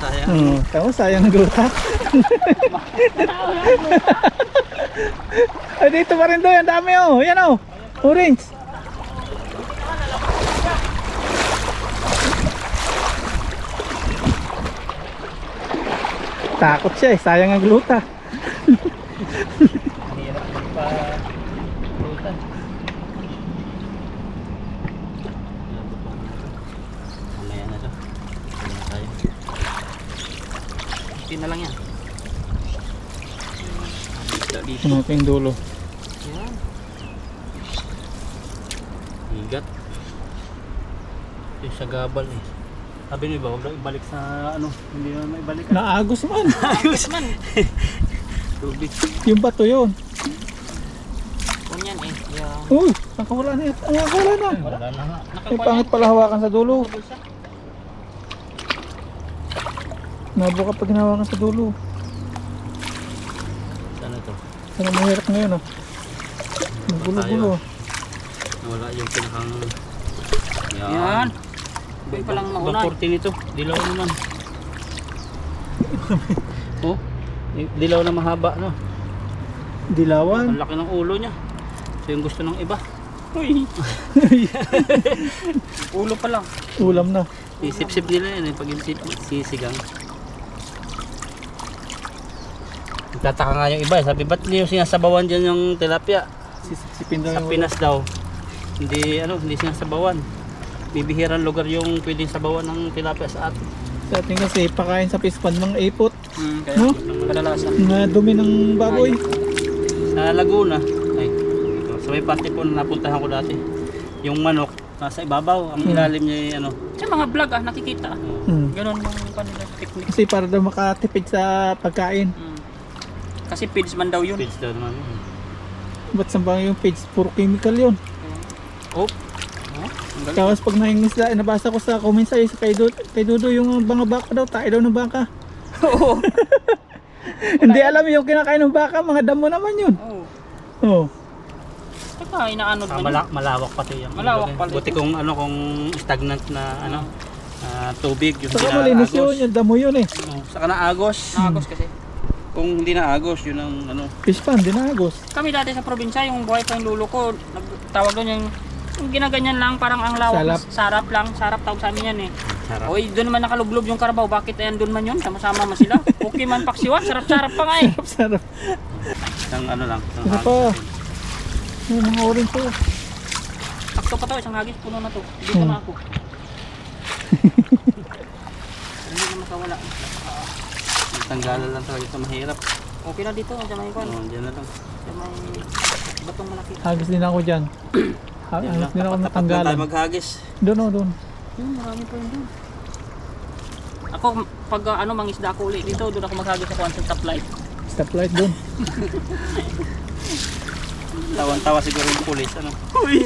Tayo. Tama, sayang gluta. Ay, dito pa rin doon, ang dami oh. Yan oh, orange. Takot siya eh, sayang ang gluta. Hirap pa. Lutan. Mamaya na to. Mamaya tayo. Hindi na lang yan. Dito. Ano yung dulo? Yan. Higat. Yung sa gabal eh. Sabi niyo ba, huwag daw ibalik sa ano, hindi na maibalik. Naagos man. Ayos man. Tubig. Yung bato yun. Kung yan eh. Yan. Uy, nakawala na yan. Nakawala na. Wala na nga. Ay, pangit pala hawakan sa dulo. Nabuka pag hinawakan sa dulo. Sana to? Sana mahirap ngayon oh. Gulo-gulo. Wala yung pinakang... Yan. Boy pa lang Ibang mauna. 14 nito. Dilaw naman. Oh, dilaw na mahaba no. Dilawan. Ang laki ng ulo niya. So yung gusto ng iba. Uy. Ulo pa lang. Ulam na. Isip-sip nila yan eh pag sisigang. Nagtataka nga yung iba eh. Sabi ba't niyo sinasabawan dyan yung tilapia? Sisipin daw Sa yung Pinas daw. Hindi sinasabawan. Bibihirang lugar yung pwedeng sabawan ng tilapia sa atin. Sa atin kasi pakain sa pispan mga ipot. Kaya No? kadalasan. Na dumi ng baboy. Sa Laguna, ay, sa may parte po na napuntahan ko dati. Yung manok, nasa ibabaw. Ang ilalim niya yung ano. Sa mga vlog nakikita. Ganon yung kanila technique. Kasi para daw makatipid sa pagkain. Kasi feeds man daw yun. Page daw naman yun. Ba't sambang yung page? Puro chemical yun. Oh, ang galing. Tapos pag nangingisda, nabasa ko sa comments ay kay Dudo yung mga baka daw, tayo daw ng baka. Oo. Hindi alam yung kinakain ng baka, mga damo naman yun. Oo. Oh. Saka inaanod man yun. Malawak pati yung Malawak pala buti ito. kung stagnant na tubig yung Saka malinis yun, yung damo yun eh. Saka na agos. Nakagos kasi. Kung hindi na agos, yun ang ano. Fish pan, dinagos. Kami dati sa probinsya, yung buhay pa yung lulo ko, tawag doon yung ginaganyan lang, parang ang lawak. Sarap. Sarap tawag sa amin yan eh. Sarap. Oy, doon naman nakalublob yung karabaw, bakit ayan doon man yun? Sama-sama man sila. Okay man paksiwan, sarap-sarap pa nga eh. Sarap. Isang ano lang. Isang Ano pa? Ay, mga orange to. Sakto pa to, isang hagis, puno na to. Dito na ako. Hindi na makawala. Tanggalan lang talaga ito mahirap. Okay na dito, sa may kwan. Oh, diyan na lang. Sa may batong malaki. Hagis din ako dyan. Hagis din ako Tapat lang natanggalan. tayo maghagis. Doon o, doon. Yun, marami pa yun doon. Ako, pag mangisda ako ulit dito, doon ako maghagis sa kwan sa top light. Stoplight doon. Tawan-tawa siguro yung pulis. Ano?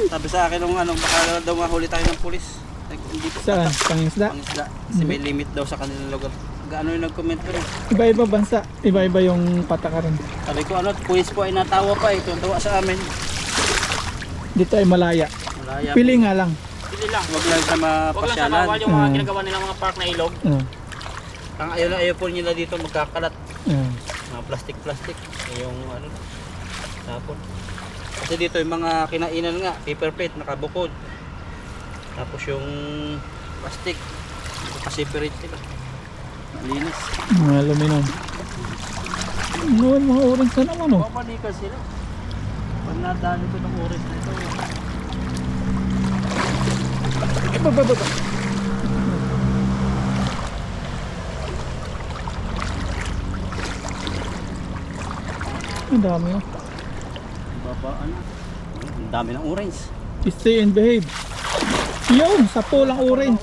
Sabi sa akin nung ano, baka daw mahuli tayo ng pulis. Hindi ko Saan? Pangisda? Pangisda. Kasi may limit daw sa kanilang lugar. Gaano yung nag-comment ko rin. Iba-iba bansa. Iba-iba yung patakaran. Sabi ko ano, pulis po ay natawa pa eh. Tuntua sa amin. Dito ay malaya. Malaya. Pili nga lang. Pili lang. Huwag lang sa Huwag lang sa mapasyalan. bawal yung mga ginagawa nilang mga park na ilog. Ang ayaw na ayaw po nila dito magkakalat. Mga plastic-plastic. Yung ano, tapon. Kasi dito yung mga kinainan nga, paper plate, nakabukod. Tapos yung plastic, nakaseparate sila. Malinis. Mga aluminum. Ano mga orange na naman o? Papanikas sila. Pag nadali ko ng oras na ito. Baba. Ang dami o. Baba, ano? Ang dami ng orange. Stay and behave. Yun, sa pool ang orange.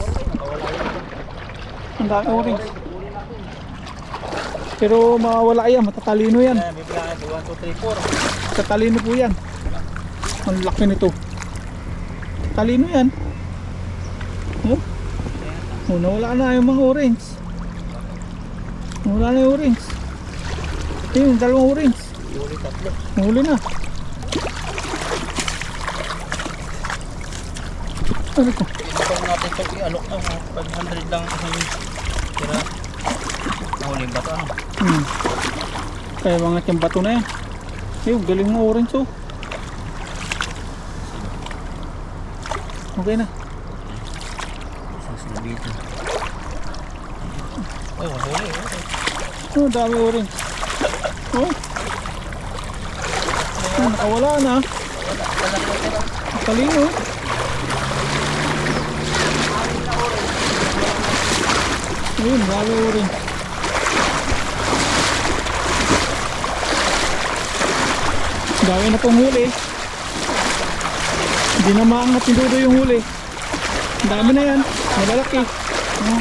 Ang dami orange. Pero mawala yan, matatalino yan. May bilangan, 1, 2, 3, 4. Tatalino po yan. Ang laki nito. Talino yan. Oh. Oh, nawala na yung mga orange. Nawala na yung orange. Ito yung dalawang orange. Huli tatlo. Mahuli na. Ano ito? Ito natin ito i-alok na. 500 lang isang tira. Nahuli ba ito ano? Kaya mga tiyang bato na yan. Ayun, galing mo orange oh. Okay na. Isang sinabito. Oh, huli. Okay. Oh, dami orange. Oh. Oh, nakawala na. Talino. Ayun, dami orange. Dami na pong huli. Hindi na maangat yung dudo yung huli. Ang dami na yan. Malalaki. Oh.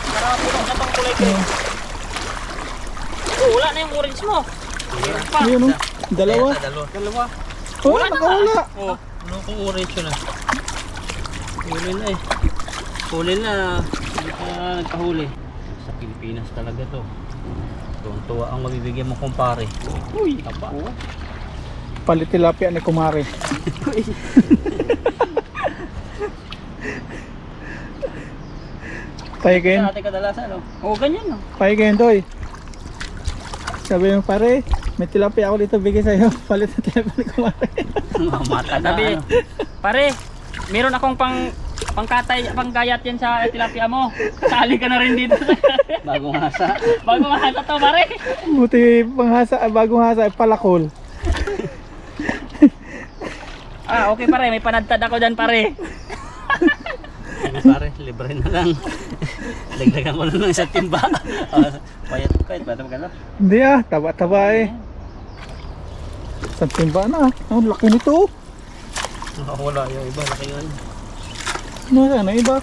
Marami lang sa pang kulay green. Wala na yung orange mo. Meron pa. Ayun oh. Dalawa. Dalawa. Oh, nakawala. Oh, ano kung orange yun ah. Huli na eh. Huli na. Hindi pa nagkahuli. Sa Pilipinas talaga to. Tuwa ang mabibigyan mo kumpare. Uy. Tapa. Palit tilapia ni Kumari. Paikin. Sa ating kadalasan no? Oo, ganyan no. Paikin doy. Sabi mo pare, may tilapia ako dito bigay sa'yo. Palit na tilapia ni Kumari. Mata na Sabi, ano. pare, meron akong panggayat yan sa tilapia mo. Sali ka na rin dito. Bagong hasa. Bago mahata to, pare. Buti panghasa, bagong hasa, palakol. Okay pare, may panadtad ako dyan pare. Ano pare, libre na lang. Dagdagan ko lang ng isang timba. Payat, bata magano. Hindi ah, taba-taba eh. Sa timba na. Ang laki nito. Nakawala yung iba, laki yun. Nasaan na iba?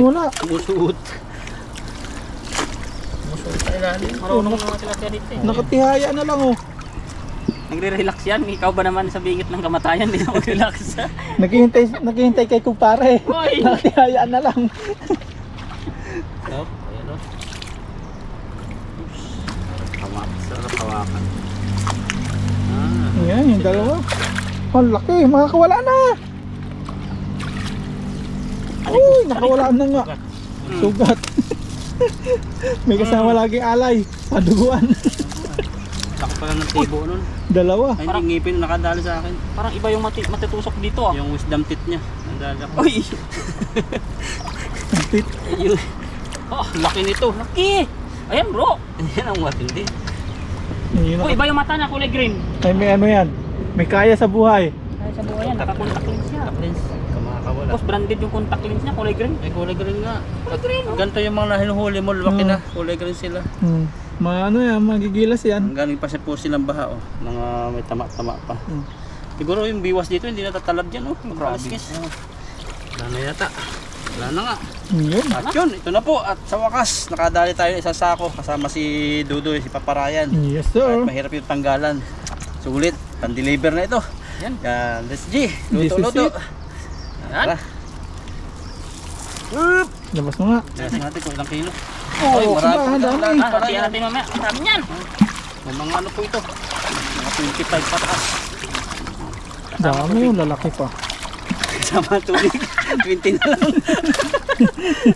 Wala. Musuot. Musuot sa ilalim. Marunong mga tilapia dito eh. Nakatihaya na lang oh. Nagre-relax yan. Ikaw ba naman sa bingit ng kamatayan, hindi na mag-relax. Naghihintay kay kumpare. Hoy! Nakatihaya na lang. Oh, ayan o. Sarap hawakan. Ayan, yung dalawa. Ang laki, makakawala na. Uy, nakawala na nga. Sugat. May kasama laging alay. Paduguan. Laki pala ng tibo nun. Dalawa. Ay, hindi ngipin nakadali sa akin. Parang iba yung matutusok dito ah. Yung wisdom teeth niya. Nandali ako. Uy! Tit. Ayun. Oh, laki nito. Laki! Ayan bro! Yan ang matindi. Ayun Uy, iba yung mata niya, kulay green. Ay, may ano yan. May kaya sa buhay. Ay, sa buhay yan, naka-contact lens siya. Contact lens. Kamakawala. Tapos branded yung contact lens niya, kulay green. Ay, kulay green nga. Kulay green. Oh. Ganito yung mga nahinuhuli mo, lumaki Hmm. na. Kulay green sila. Ano yan, magigilas yan. Ang galing pa sa po silang baha, oh. Mga may tama-tama pa. Siguro yung biwas dito, hindi natatalab dyan, oh. Magkaliskis. Wala na yata. Wala na nga. Yun. At yun, ito na po. At sa wakas, nakadali tayo ng isang sako. Kasama si Dudoy, si Papa Ryan. Yes, At sir. mahirap yung tanggalan. Sulit, pan-deliver na ito. Yan. Yan, let's G. This is Luto-luto. it. Tara. Labas mo nga. Tingnan natin kung ilang kilo. Oh, Ay, marami ang pala. dami. Lagi Ah, pala hatiyan yan. natin mamaya. Ang dami niyan. May mga ano po ito. Mga 25 pataas. Dami yung lalaki pa. Kasama tubig. 20 na lang.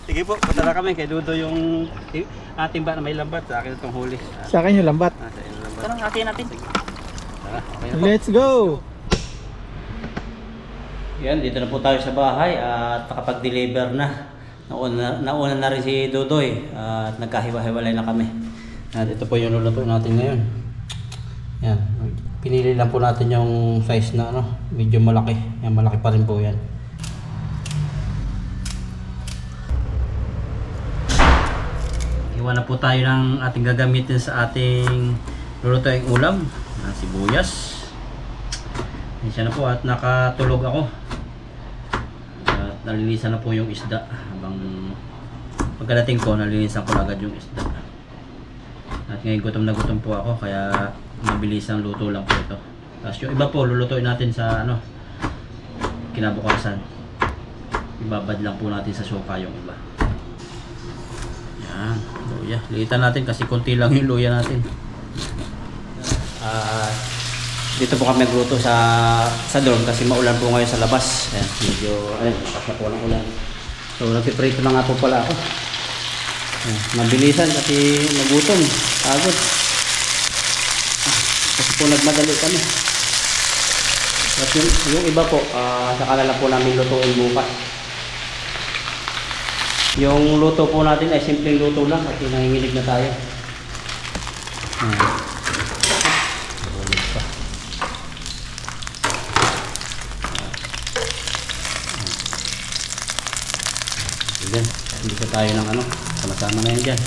Sige po, punta na kami kay Dudo yung ating ba na may lambat. Sa akin itong huli. Sa akin yung lambat. Sa inyo lambat. Tara, hatiyan natin. Tara, okay na po. Let's go! Yan, dito na po tayo sa bahay at nakapag-deliver na. Nauna na rin si Dudoy at nagkahiwa-hiwalay na kami. At ito po yung luluto natin ngayon. Yan, pinili lang po natin yung size na ano, medyo malaki. Yan, malaki pa rin po yan. Iwan na po tayo ng ating gagamitin sa ating lulutuing ulam. Sibuyas. Yan na po at nakatulog ako. At nalinisan na po yung isda. Habang pagkadating ko, nalinisan ko agad yung isda. At ngayon gutom na gutom po ako, kaya mabilis ang luto lang po ito. Tapos yung iba po, lulutuin natin sa ano, kinabukasan. Ibabad lang po natin sa suka yung iba. Yan, luya. Liitan natin kasi konti lang yung luya natin. Dito po kami nagluto sa dorm kasi maulan po ngayon sa labas. Ayan, medyo, ayun, lakas na po ng ulan. So, nagpiprito na nga po pala ako. Ayan, mabilisan kasi nagutom. Pagod. Kasi po nagmadali kami. At yung iba po, saka na lang po namin lutuin bukas. Yung luto po natin ay simpleng luto lang kasi nanginginig na tayo. Ayan. Yan, hindi pa tayo ng ano, sama-sama na yan dyan.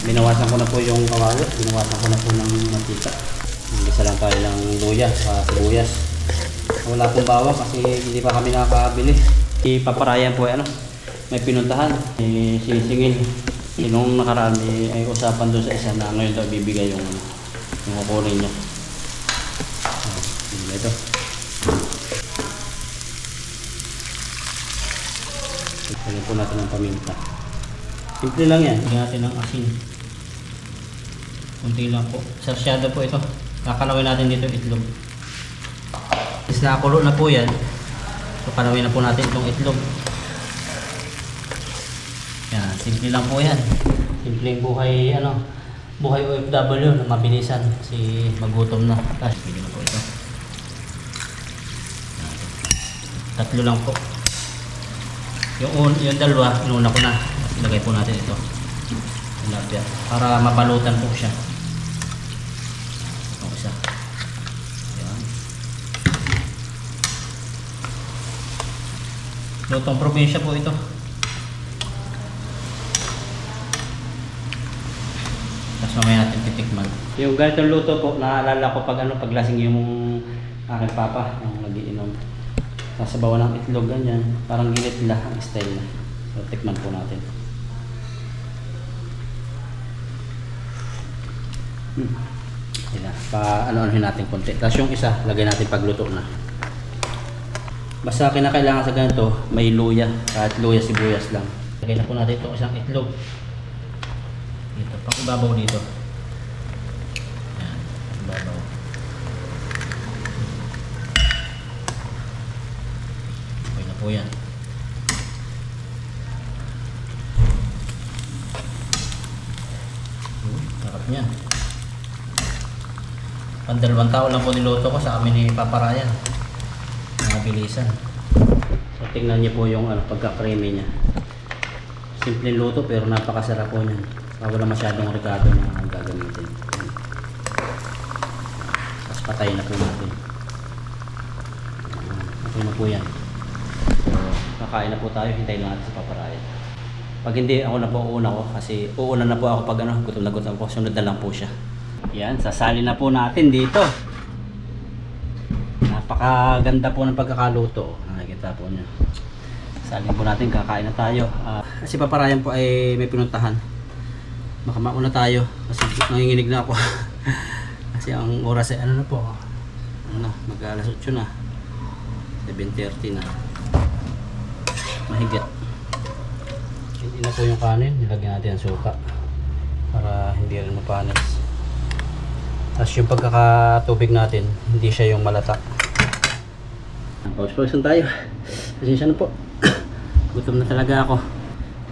Binawasan ko na po yung kawali, binawasan ko na po ng mantika. Isa lang tayo ng luya sa sibuyas. Wala pong bawang kasi hindi pa kami nakakabili. Ipaparayan po ano, may pinuntahan, may sisingil. Nung nakaraan ay usapan doon sa isa na ngayon daw bibigay yung kukunin niya. Ito. Lagyan po natin ng paminta. Simple lang yan. Lagyan natin ng asin. Kunti lang po. Sarsyado po ito. Kakalawin natin dito itlog. Is nakakulo na po yan. So kalawin na po natin itong itlog. Yan. Simple lang po yan. Simple yung buhay, ano, buhay OFW na mabilisan. Kasi magutom na. Tapos pili na po ito. Tatlo lang po. Yung dalawa, inuna ko na. Ilagay po natin ito. Tilapia. Para mabalutan po siya. Itong isa. Ayan. Lutong probinsya po ito. Tapos mamaya natin titikman. Yung ganitong luto po, naalala ko pag ano, paglasing yung aking papa, yung nagiinom. Sasabawan ng itlog, ganyan. Parang ginitla ang style na. So, tikman po natin. Sila. Pa-ano-anohin natin konti. Tapos yung isa, lagay natin pagluto na. Basta kinakailangan sa ganito, may luya. Kahit luya, sibuyas lang. Lagay na po natin itong isang itlog. Dito, pang ibabaw dito. Yan, ibabaw. Okay na po yan. Yan. Pandalawang tao lang po niluto ko sa amin ni Papa Ryan. Mabilisan. So tingnan niyo po yung pagka-creamy niya. Simpleng luto pero napakasarap po niyan. Wala masyadong regado na gagamitin. Tapos patay na po natin. Okay na po yan. So kakain na po tayo. Hintayin lang natin sa Papa Ryan. Pag hindi, ako na po uuna ko kasi uuna na po ako pag gutom na gutom ko. Sunod na lang po siya. Yan, sasali na po natin dito. Napakaganda po ng pagkakaluto. Nakikita po niyo. Salin po natin, kakain na tayo. Kasi Papa Ryan po ay may pinuntahan. Baka mauna tayo kasi nanginginig na ako. Kasi ang oras ay ano na po. Mag-alas 8 na. 7:30 na. Mahigit. Hindi na po yung kanin. Nilagyan natin ang suka para hindi rin mapanis. Tapos yung pagkakatubig natin, hindi siya yung malata. Pause-pause tayo. Pasensya na po. Gutom na talaga ako.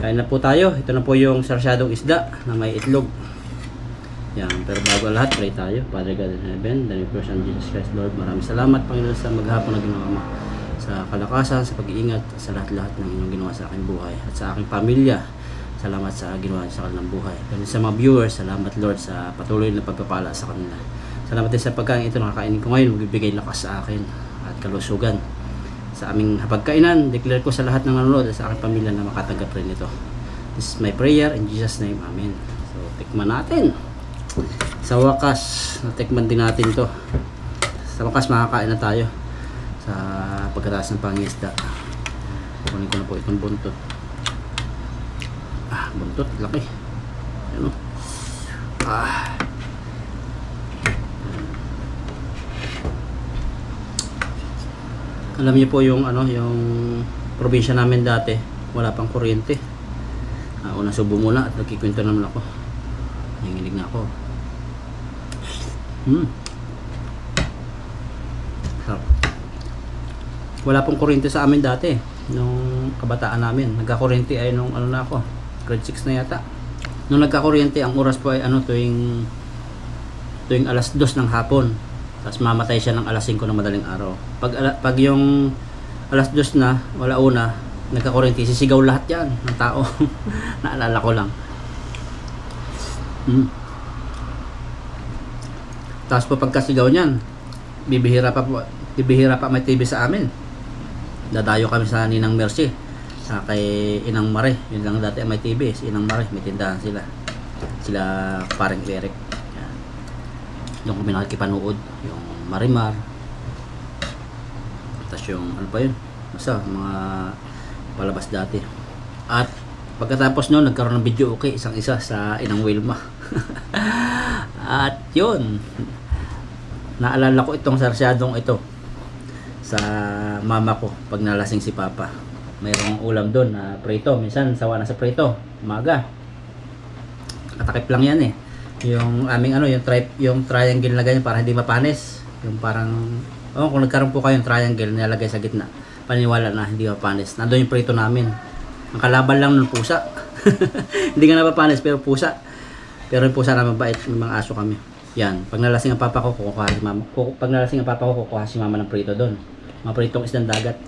Kain na po tayo. Ito na po yung sarsyadong isda na may itlog. Yan. Pero bago ang lahat, pray tayo. Father God in heaven, the name of Jesus Christ, Lord. Maraming salamat, Panginoon, sa maghapon na ginawa mo. Sa kalakasan, sa pag-iingat, sa lahat-lahat ng inyong ginawa sa aking buhay. At sa aking pamilya. Salamat sa ginawa sa kanilang buhay. Ganun sa mga viewers, salamat Lord sa patuloy na pagpapala sa kanila. Salamat din sa pagkain ito na kakainin ko ngayon. Magbibigay lakas sa akin at kalusugan. Sa aming hapagkainan, declare ko sa lahat ng nanonood at sa aking pamilya na makatanggap rin ito. This is my prayer in Jesus' name. Amen. So, tikman natin. Sa wakas, natikman din natin to. Sa wakas, makakain na tayo sa pagkataas ng pangisda. Kunin ko na po itong buntot. Buntot, laki. Ano? Alam niyo po yung yung probinsya namin dati, wala pang kuryente. Una subo muna at nagkikwento naman ako. Nanginginig na ako. Sarap. Wala pong kuryente sa amin dati nung kabataan namin. Nagka-kuryente ay nung na ako, grade 6 na yata. Nung nagka-kuryente, ang oras po ay tuwing alas 2 ng hapon. Tapos mamatay siya ng alas 5 ng madaling araw. Pag yung alas 2 na, wala una, nagka-kuryente, sisigaw lahat yan ng tao. Naalala ko lang. Tapos po pagkasigaw niyan, bibihira pa may TV sa amin. Dadayo kami sa Ninang Mercy, sa kay Inang Mare. Yun lang dati may TV, si Inang Mare, may tindahan sila paring Eric. Yan. Doon kami nakikipanood yung Marimar. Tapos yung ano pa yun, basta mga palabas dati. At pagkatapos noon, nagkaroon ng video okay, isang-isa sa Inang Wilma. At yun, naalala ko itong sarsyadong ito sa mama ko pag nalasing si Papa. Mayroong ulam doon na prito. Minsan sawa na sa prito, umaga. Katakip lang yan eh. Yung aming yung triangle na ganyan para hindi mapanis. Yung parang kung nagkaroon po kayo yung triangle nilalagay sa gitna, paniniwala na hindi mapanis. Nandoon yung prito namin. Ang kalaban lang ng pusa. Hindi nga napapanis pero pusa. Pero yung pusa na mabait, may mga aso kami. Yan, pag nalasing ang papa ko, kukuha si mama. Pag nalasing ang papa ko, kukuha si mama ng prito doon. Mga pritong isdang dagat.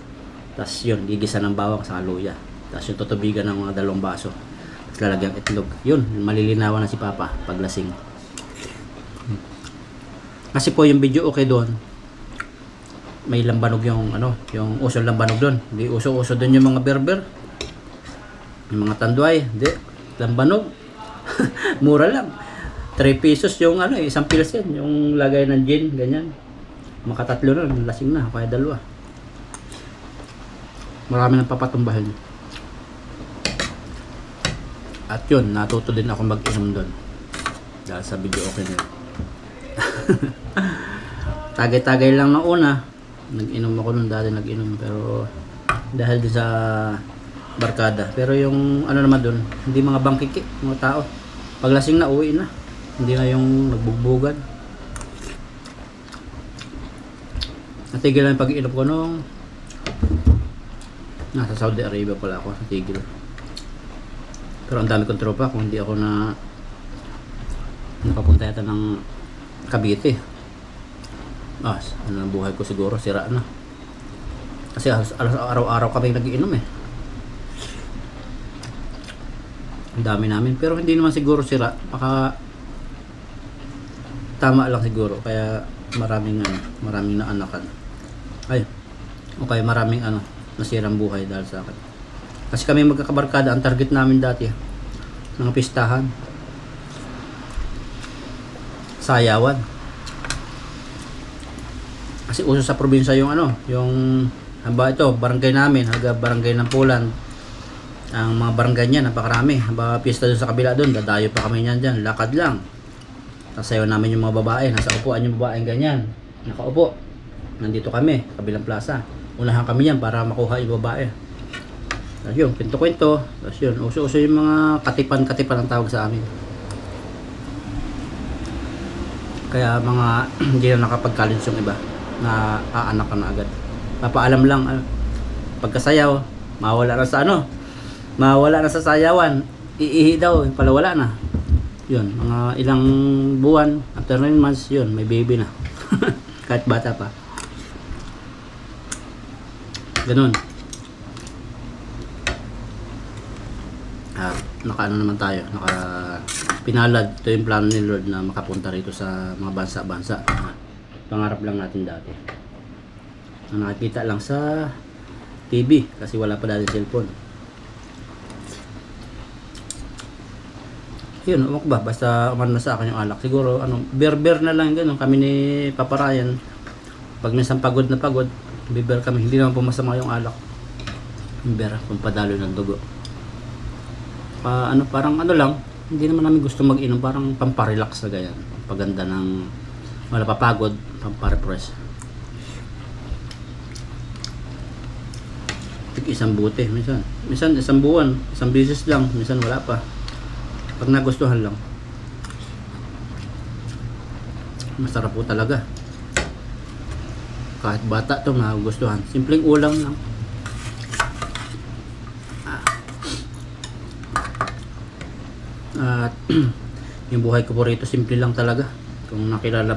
Tapos yun, gigisa ng bawang sa luya. Tapos yung tutubigan ng mga 2 baso. Tapos lalagyan itlog. Yun, malilinawan na si papa pag lasing. Kasi po yung video okay doon. May lambanog yung yung uso lambanog doon. Hindi uso-uso doon yung mga berber. Yung mga tanduay, hindi. Lambanog. Mura lang. 3 pesos yung isang pilas yan. Yung lagay ng gin, ganyan. Makatatlo na, lasing na, kaya 2. Marami nang papatumbahin. At yun, natuto din ako mag-inom doon. Dahil sa video okay na yun. Tagay-tagay lang na una. Nag-inom ako nun dati, pero dahil din sa barkada. Pero yung naman doon, hindi mga bangkiki, mga tao. Paglasing na, uwi na. Hindi na yung nagbugbugan. Natigil lang yung pag-inom ko nung nasa Saudi Arabia pala ako. Natigil. Pero ang dami kong tropa kung hindi ako Napapunta yata ng Cavite. Ano ang buhay ko siguro, sira na. Kasi araw-araw kami nagiinom eh. Ang dami namin. Pero hindi naman siguro sira. Baka tama lang siguro. Kaya maraming naanakan. Okay, maraming nasirang buhay dahil sa akin. Kasi kami magkakabarkada, ang target namin dati mga pistahan, sayawan. Kasi uso sa probinsya yung yung haba ito, barangay namin, barangay ng Pulan. Ang mga barangay niya, napakarami. Haba pista doon sa kabila doon, dadayo pa kami niyan dyan, lakad lang. Sasayaw namin yung mga babae, nasa upuan yung babae ganyan, nakaupo. Nandito kami, kabilang plaza. Unahan kami yan para makuha yung babae. Tapos yun, kwento-kwento. Tapos yun, uso-uso yung mga katipan-katipan ang tawag sa amin. Kaya mga hindi na nakapag-college yung iba na aanak ka na agad. Papaalam lang, pagkasayaw, mawala na sa mawala na sa sayawan, iihi daw, pala wala na. Yun, mga ilang buwan, after 9 months, yun, may baby na. Kahit bata pa. Ganun. Nakaano naman tayo, pinalad. Ito yung plano ni Lord na makapunta rito sa mga bansa-bansa. Pangarap lang natin dati. Nakikita lang sa TV kasi wala pa dati cellphone. Yun, umok ba? Basta umano na sa akin yung alak. Siguro, beer na lang gano'n. Kami ni Papa Ryan, pag minsan pagod na pagod, biber kami. Hindi naman pumasama yung alak. Beer, kung padalo ng dugo. Parang lang, hindi naman namin gusto mag-inom, parang pamparelax na ganyan. Paganda ng wala papagod, pamparefresh. Isang buti, minsan isang buwan, isang beses lang, minsan wala pa. Pag nagustuhan lang. Masarap po talaga. Kahit bata to nagustuhan. Simpleng ulam lang. At yung buhay ko po rito simple lang talaga. Kung nakilala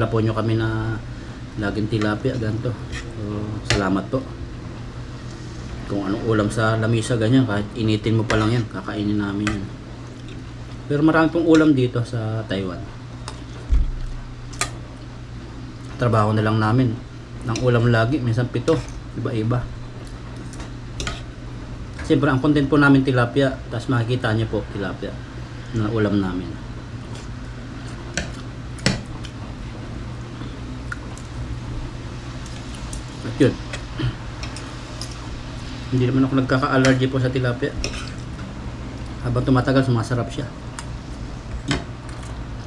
po nyo kami na laging tilapia ganito. So, salamat po. Kung anong ulam sa lamisa ganyan, kahit initin mo pa lang yan, kakainin namin yan. Pero marami pong ulam dito sa Taiwan. Trabaho na lang namin ng ulam lagi, minsan 7, iba-iba. Siyempre, ang content po namin tilapia, tapos makikita nyo po tilapia na ulam namin. At yun. Hindi naman ako nagkaka-allergy po sa tilapia. Habang tumatagal, sumasarap siya.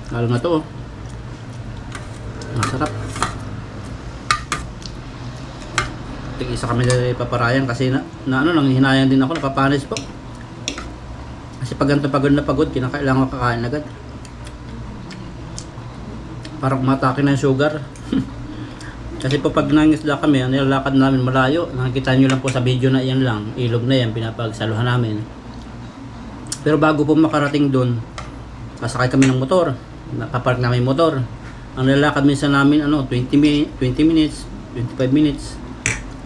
Lalo na to, masarap. Isa kami na paparayan kasi hinayang din ako, napapanis po. Kasi pag ganito pagod na pagod, kinakailangan ko kakain agad. Parang matake na yung sugar. Kasi po pag nangisda kami, nilalakad namin malayo. Nakikita nyo lang po sa video na yan lang, ilog na yan, pinapagsaluhan namin. Pero bago po makarating doon, sasakay kami ng motor, napapark namin yung motor. Ang nilalakad minsan namin 20 minutes, 25 minutes.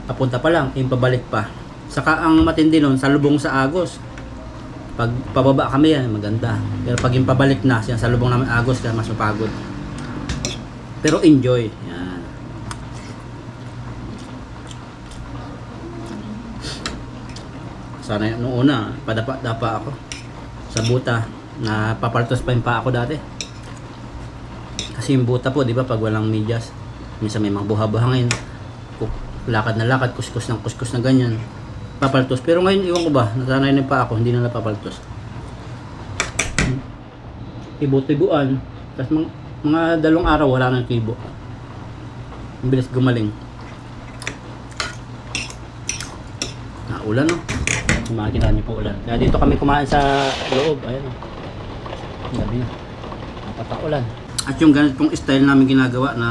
Papunta pa lang, yung pabalik pa. Saka ang matindi nun, sa lubong sa Agos. Pag pababa kami yan, maganda. Pero pag yung pabalik na, sa lubong namin Agos, kaya mas mapagod. Pero enjoy. Yan. Sana noong una, padapa-dapa ako. Sa buta, na papaltos pa yung pa ako dati. Kasi yung buta po, di ba, pag walang medyas, minsan may mga buha-buhangin. Lakad na lakad, kuskus na ganyan, papaltos. Pero ngayon iwan ko ba, nasanay na pa ako, hindi na napapaltos. Tibo-tibuan, tapos mga 2 araw wala nang tibo. Ang bilis gumaling. Ulan makikita niyo po ulan. Kaya dito kami kumain sa loob, ayan gabi na, napataulan. At yung ganitong style namin ginagawa na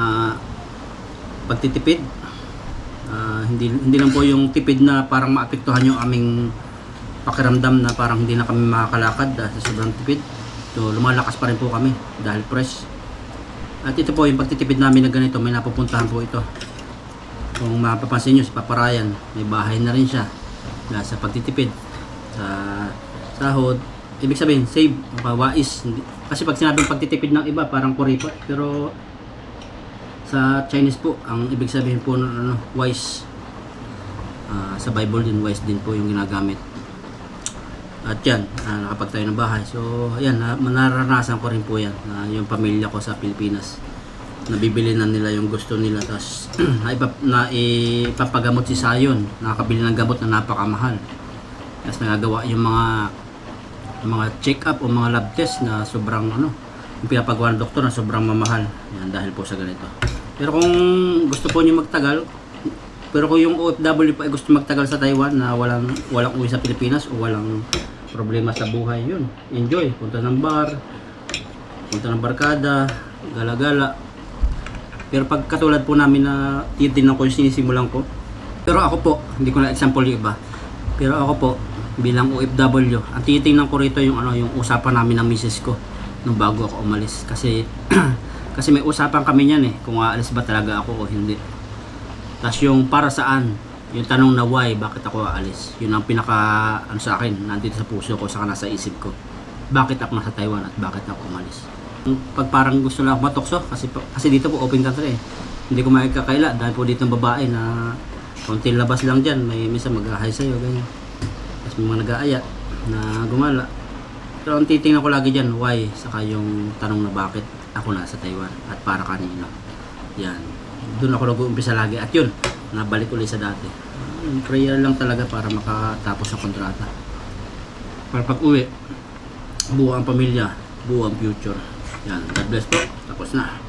pagtitipid, hindi lang po yung tipid na parang maapektuhan yung aming pakiramdam na parang hindi na kami makakalakad sa sobrang tipid. So lumalakas pa rin po kami dahil fresh. At ito po yung pagtitipid namin na ganito, may napupuntahan po ito. Kung mapapansin nyo, si Papa Ryan, may bahay na rin siya. Dahil sa pagtitipid, sa sahod, ibig sabihin, save, wais. Kasi pag sinabing pagtitipid ng iba, parang kuripa. Pero sa Chinese po, ang ibig sabihin po ng wise. Sa Bible din, wise din po yung ginagamit. At yan, nakapagtayo ng bahay. So, ayan, naranasan ko rin po yan. Yung pamilya ko sa Pilipinas. Nabibili na nila yung gusto nila. Tapos, ipapagamot si Sayon. Nakakabili ng gamot na napakamahal. Tapos, nagagawa yung mga check-up o mga lab test na sobrang, yung pinapagawa ng doktor na sobrang mamahal. Yan, dahil po sa ganito. Pero kung gusto po niyo magtagal, pero kung yung OFW pa ay gusto magtagal sa Taiwan na walang uwi sa Pilipinas o walang problema sa buhay, yun, enjoy, punta ng bar, punta ng barkada, gala-gala. Pero pag katulad po namin na titignan ko yung sinisimulan ko, pero ako po, hindi ko na example yung iba, pero ako po bilang OFW, ang titingnan ko rito yung yung usapan namin ng misis ko nung bago ako umalis, kasi kasi may usapan kami niyan kung aalis ba talaga ako o hindi. Tapos yung para saan, yung tanong na why, bakit ako aalis, yun ang pinaka sa akin, nandito sa puso ko, saka nasa isip ko, bakit ako nasa Taiwan at bakit ako umalis. Pag parang gusto lang ako matokso, kasi dito po open country hindi ko makikakaila dahil po dito ng babae na konting labas lang dyan, may minsan mag-ahay sa'yo, ganyan. Tapos may mga nag-aaya na gumala. Pero ang titingnan ko lagi dyan, why, saka yung tanong na bakit ako nasa Taiwan at para kanino. Yan, doon ako nag-uumpisa lagi at yun, nabalik ulit sa dati. Prayer lang talaga para makatapos ang kontrata. Para pag uwi, buo ang pamilya, buo ang future. Yan, God bless po, tapos na.